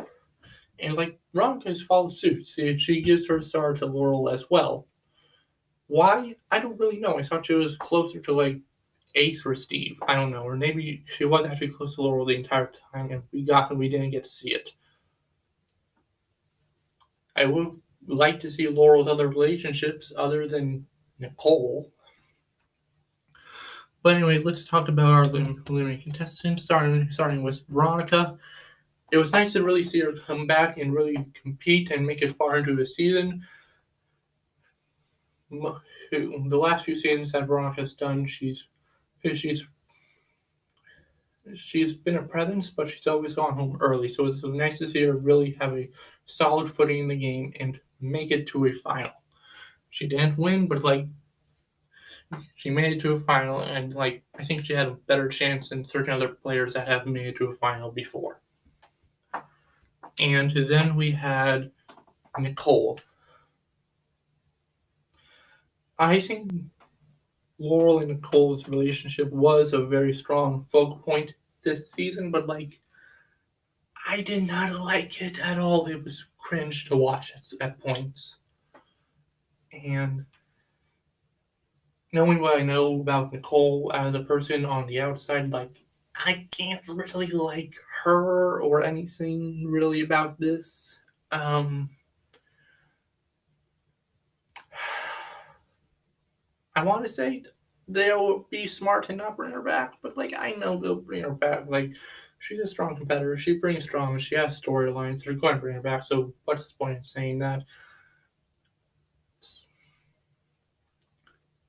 And like Veronica follows suit. She gives her star to Laurel as well. Why? I don't really know. I thought she was closer to like Ace or Steve. I don't know. Or maybe she was actually close to Laurel the entire time and we didn't get to see it. I would like to see Laurel's other relationships other than Nicole. But anyway, let's talk about our eliminated contestants, starting with Veronica. It was nice to really see her come back and really compete and make it far into the season. The last few seasons that Veronica's done, she's been a presence, but she's always gone home early. So it's nice to see her really have a solid footing in the game and make it to a final. She didn't win, but like she made it to a final, and like I think she had a better chance than certain other players that have made it to a final before. And then we had Nicole. I think Laurel and Nicole's relationship was a very strong focal point this season, but like I did not like it at all. It was cringe to watch at points. And knowing what I know about Nicole as a person on the outside, like I can't really like her or anything really about this. I want to say they'll be smart and not bring her back, but like I know they'll bring her back. Like she's a strong competitor. She brings drama. She has storylines. They're going to bring her back. So what's the point in saying that?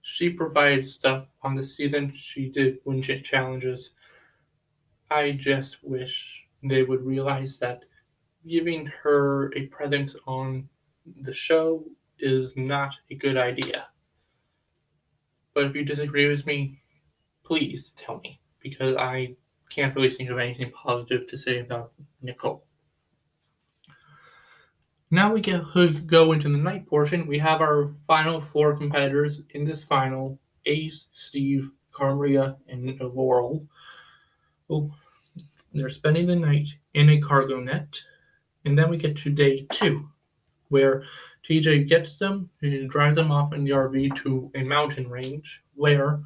She provided stuff on the season. She did win challenges. I just wish they would realize that giving her a presence on the show is not a good idea. But if you disagree with me, please tell me, because I can't really think of anything positive to say about Nicole. Now we go into the night portion. We have our final four competitors in this final: Ace, Steve, Carmaria, and Laurel. Well, they're spending the night in a cargo net. And then we get to day 2, where TJ gets them and drives them off in the RV to a mountain range, where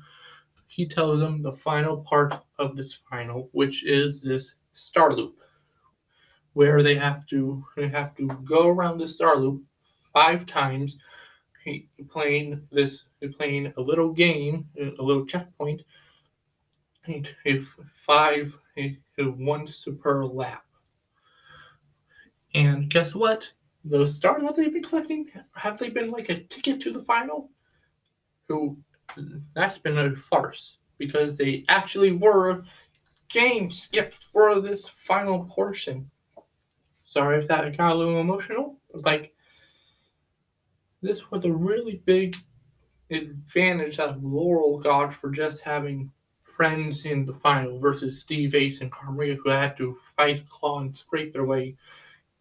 he tells them the final part of this final, which is this star loop, where they have to go around the star loop 5 times, playing a little game, a little checkpoint, once per lap. And guess what? Those stars that they've been collecting, have they been like a ticket to the final? That's been a farce, because they actually were game skipped for this final portion. Sorry if that got a little emotional, but like this was a really big advantage that Laurel got for just having friends in the final versus Steve, Ace, and Carmaria, who had to fight, claw, and scrape their way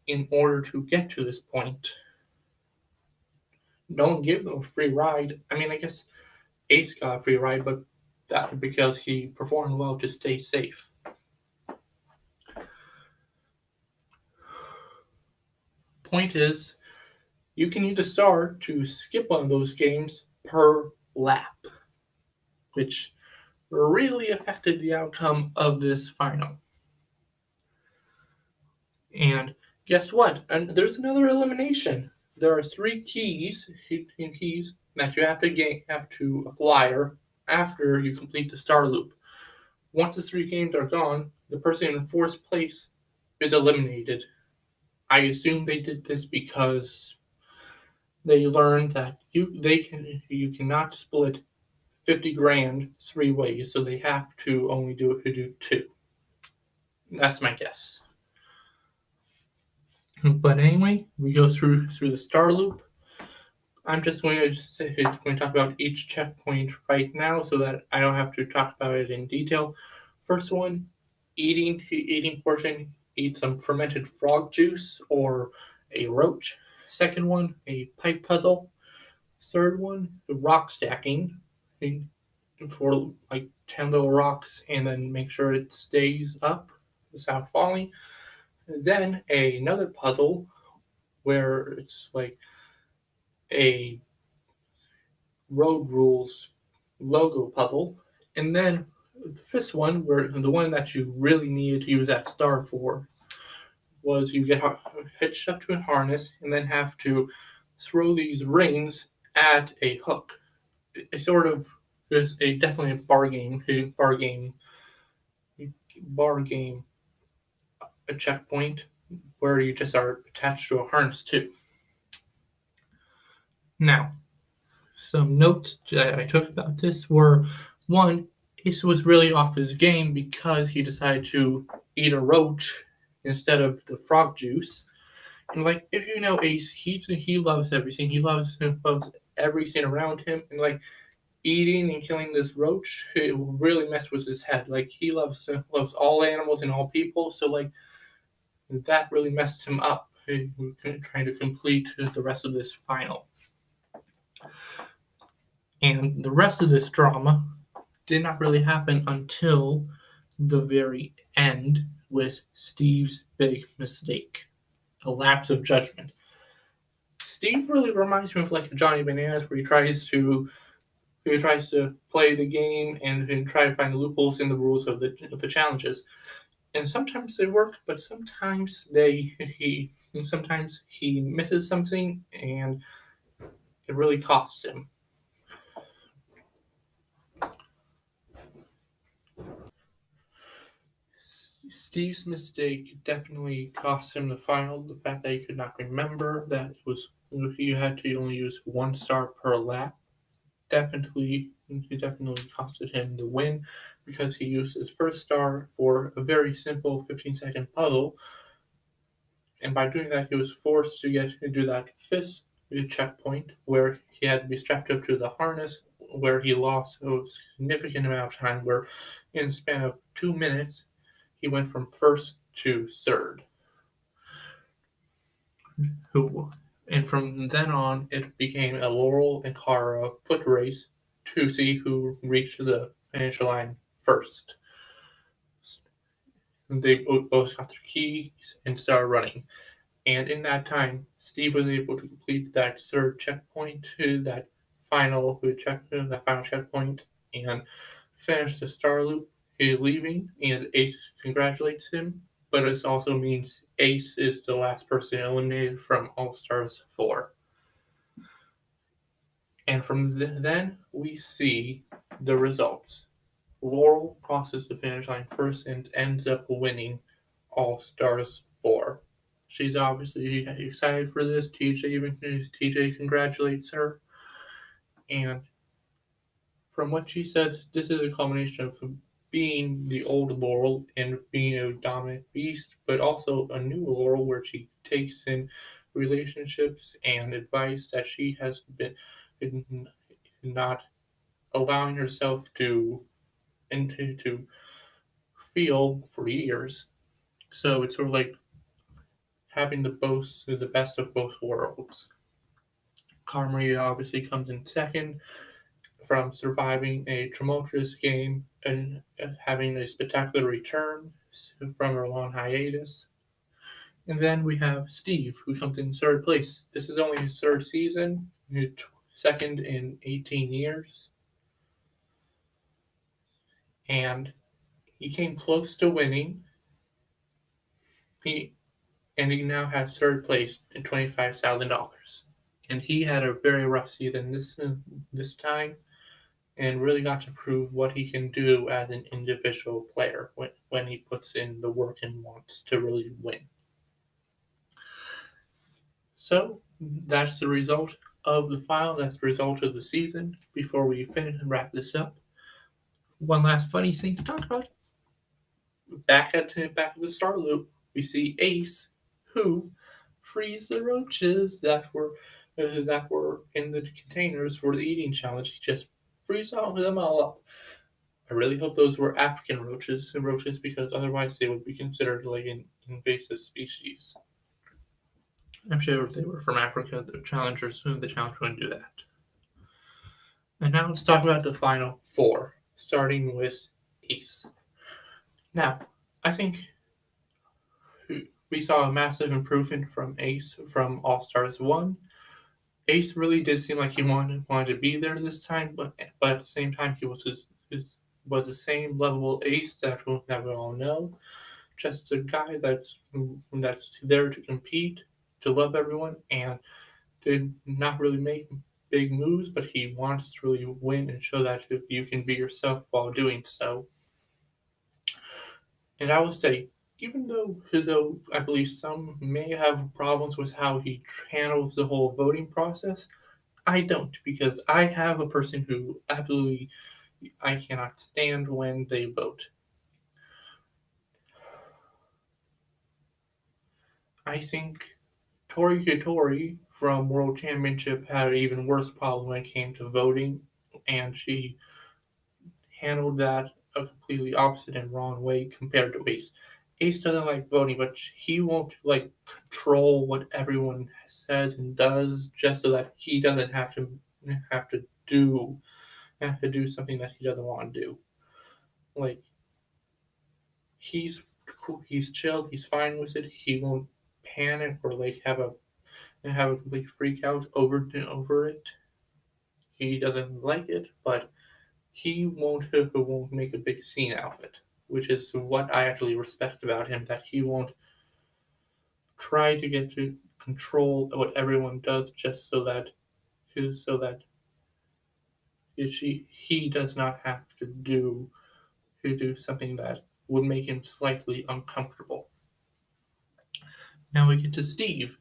in order to get to this point. Don't give them a free ride. I mean, I guess Ace got a free ride, but that because he performed well to stay safe. Point is, you can use a star to skip one of those games per lap, which really affected the outcome of this final. And guess what? And there's another elimination. There are 3 keys that you have to acquire after you complete the star loop. Once the 3 games are gone, the person in 4th place is eliminated. I assume they did this because they learned that you cannot split 50 grand 3 ways, so they have to only do 2. That's my guess. But anyway, we go through the star loop. I'm just going to talk about each checkpoint right now so that I don't have to talk about it in detail. First one, eating portion, eat some fermented frog juice or a roach. Second one, a pipe puzzle. Third one, the rock stacking for like 10 little rocks and then make sure it stays up without falling. Then another puzzle where it's like a road rules logo puzzle. And then the fifth one, where the one that you really needed to use that star for, was you get hitched up to a harness and then have to throw these rings at a hook. It sort of is definitely a bar game, a checkpoint where you just are attached to a harness too. Now, some notes that I took about this were: one, Ace was really off his game because he decided to eat a roach instead of the frog juice. And like, if you know Ace, he loves everything. He loves everything around him, and like eating and killing this roach, it really messed with his head. Like he loves all animals and all people, so like that really messed him up. Trying to complete the rest of this final. And the rest of this drama did not really happen until the very end with Steve's big mistake, a lapse of judgment. Steve really reminds me of like Johnny Bananas, where he tries to play the game and try to find loopholes in the rules of the challenges. And sometimes they work, but sometimes he misses something and it really costs him. Steve's mistake definitely cost him the final. The fact that he could not remember that he had to only use 1 star per lap definitely costed him the win, because he used his first star for a very simple 15-second puzzle, and by doing that he was forced to do that fifth checkpoint where he had to be strapped up to the harness, where he lost a significant amount of time, where in the span of 2 minutes he went from first to third. And from then on, it became a Laurel and Cara foot race to see who reached the finish line first. They both got their keys and started running. And in that time, Steve was able to complete that third checkpoint, that final checkpoint, and finish the star loop. He's leaving, and Ace congratulates him, but it also means Ace is the last person eliminated from All Stars 4. And from then, we see the results. Laurel crosses the finish line first and ends up winning All Stars 4. She's obviously excited for this. TJ congratulates her. And from what she says, this is a combination of being the old Laurel and being a dominant beast, but also a new Laurel where she takes in relationships and advice that she has been not allowing herself to feel for years. So it's sort of like having the best of both worlds. Carmaria obviously comes in second, from surviving a tumultuous game and having a spectacular return from her long hiatus. And then we have Steve, who comes in third place. This is only his third season, second in 18 years. And he came close to winning. He now has third place in $25,000. And he had a very rough season this time, and really got to prove what he can do as an individual player when he puts in the work and wants to really win. So that's the result of the final. That's the result of the season. Before we finish and wrap this up, one last funny thing to talk about. Back at the star loop, we see Ace, who frees the roaches that were in the containers for the eating challenge. He just frees them all up. I really hope those were African roaches, because otherwise they would be considered like an invasive species. I'm sure if they were from Africa, the challenge wouldn't do that. And now let's talk about the final 4, starting with Ace. Now, I think We saw a massive improvement from Ace from All Stars 1. Ace really did seem like he wanted to be there this time, but at the same time, he was was the same level Ace that we all know. Just a guy that's there to compete, to love everyone, and did not really make big moves, but he wants to really win and show that you can be yourself while doing so. And I will say, even though I believe some may have problems with how he handles the whole voting process, I don't, because I have a person who absolutely I cannot stand when they vote. I think Tori Katori from World Championship had an even worse problem when it came to voting, and she handled that a completely opposite and wrong way compared to Ace. Ace doesn't like voting, but he won't like control what everyone says and does just so that he doesn't have to do something that he doesn't want to do. Like he's cool, he's chill, he's fine with it. He won't panic or like have a complete freak out over it. He doesn't like it, but he won't make a big scene out of it, which is what I actually respect about him. That he won't try to get to control what everyone does just so that he does not have to do something that would make him slightly uncomfortable. Now we get to Steve.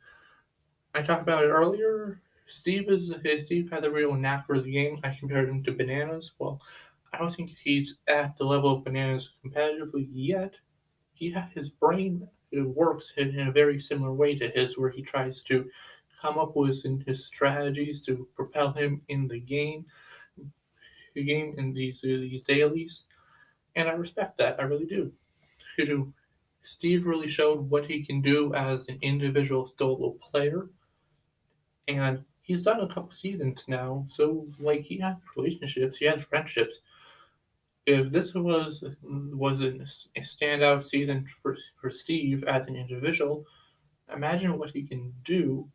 I talked about it earlier. Steve had a real knack for the game. I compared him to Bananas. Well, I don't think he's at the level of Bananas competitively yet. His brain works in a very similar way to his, where he tries to come up with his strategies to propel him in the game in these dailies, and I respect that. I really do. Steve really showed what he can do as an individual solo player, and he's done a couple seasons now. So like he has relationships, he has friendships. If this was a standout season for Steve as an individual, imagine what he can do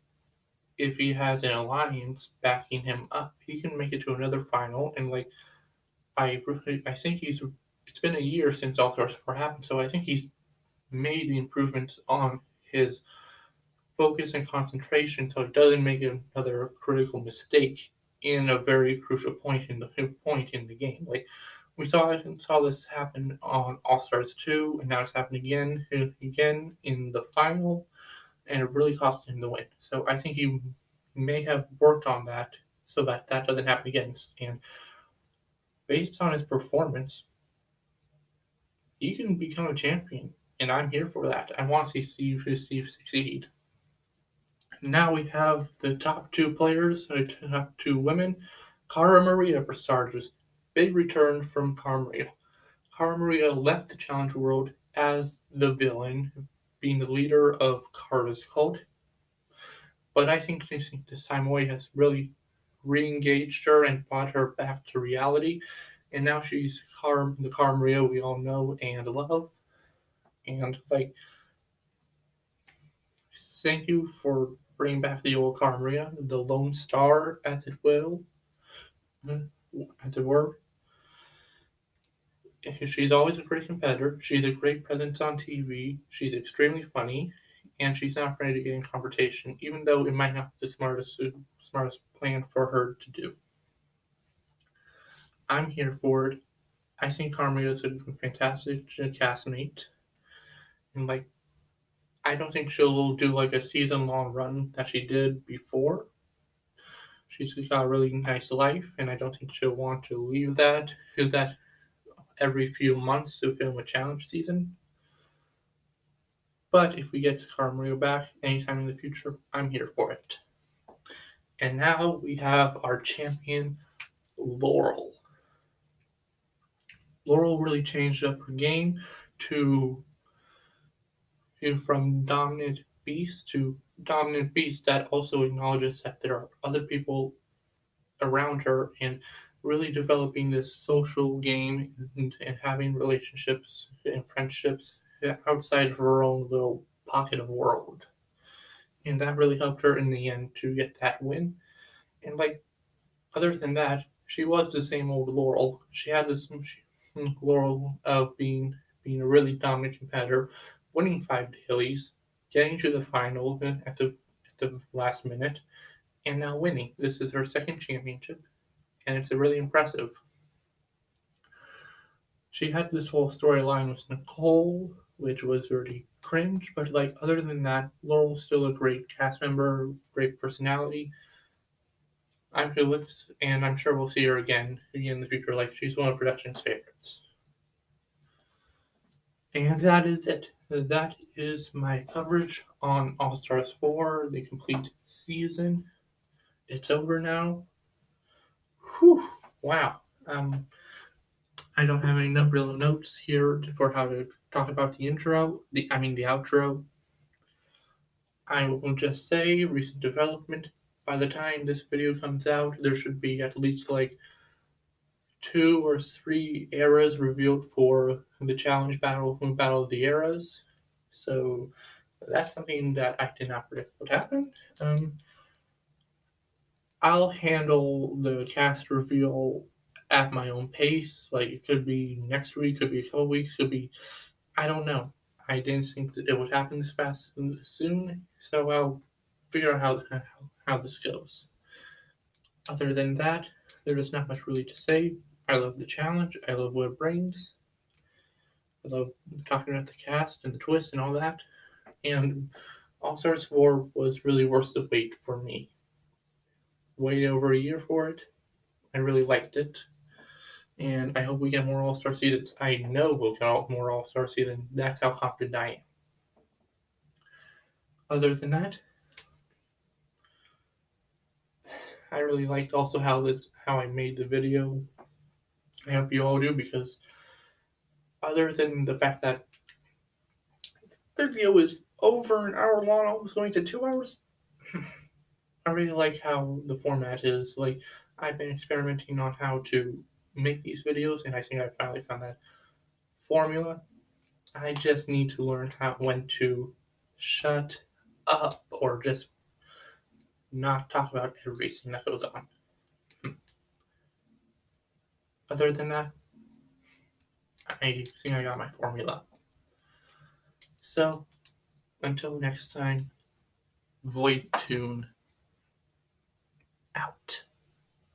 if he has an alliance backing him up. He can make it to another final, and like I think he's. It's been a year since All Stars 4 happened, so I think he's made the improvements on his focus and concentration, so he doesn't make another critical mistake in a very crucial point in the game. Like we saw this happen on All Stars 2, and now it's happened again in the final, and it really cost him the win. So I think he may have worked on that so that that doesn't happen again. And based on his performance, he can become a champion, and I'm here for that. I want to see Steve succeed. Now we have the top two players, top two women. Cara Maria, for starters. Big return from Cara Maria. Cara Maria left the challenge world as the villain, being the leader of Cara's cult. But I think this time away has really re-engaged her and brought her back to reality. And now she's the Cara Maria we all know and love. And like, thank you for bringing back the old Cara Maria, the Lone Star, as it will, as it were. She's always a great competitor. She's a great presence on TV. She's extremely funny, and she's not afraid to get in confrontation, even though it might not be the smartest plan for her to do. I'm here for it. I think Carmia is a fantastic castmate, and like I don't think she'll do like a season-long run that she did before. She's got a really nice life, and I don't think she'll want to leave that every few months to film a challenge season. But if we get Cara Maria back anytime in the future, I'm here for it. And now we have our champion, Laurel. Laurel really changed up her game from dominant beast to dominant beast that also acknowledges that there are other people around her and really developing this social game and having relationships and friendships outside of her own little pocket of world. And that really helped her in the end to get that win. And like, other than that, she was the same old Laurel. She had this Laurel of being a really dominant competitor, winning 5 dailies, getting to the final at the last minute, and now winning. This is her second championship, and it's really impressive. She had this whole storyline with Nicole, which was really cringe, but like other than that, Laurel's still a great cast member, great personality. And I'm sure we'll see her again in the future. Like she's one of production's favorites. And that is it. That is my coverage on All Stars 4, the complete season. It's over now. Whew, wow. I don't have any real notes here for how to talk about the intro. The outro. I will just say recent development. By the time this video comes out, there should be at least like 2 or 3 eras revealed for the challenge battle from Battle of the Eras. So that's something that I did not predict would happen. I'll handle the cast reveal at my own pace. Like it could be next week, could be a couple weeks, could be I don't know. I didn't think that it would happen this fast and this soon, so I'll figure out how this goes. Other than that, there is not much really to say. I love the challenge. I love what it brings. I love talking about the cast and the twist and all that. And All Stars 4 was really worth the wait for me. Waited over a year for it. I really liked it. And I hope we get more All Star seasons. I know we'll get more All Star seasons. That's how confident I am. Other than that, I really liked also how I made the video. I hope you all do, because other than the fact that the video is over an hour long, almost going to 2 hours, I really like how the format is. Like I've been experimenting on how to make these videos, and I think I finally found that formula. I just need to learn when to shut up or just not talk about everything that goes on. Other than that, I think I got my formula. So, until next time, Void Tune.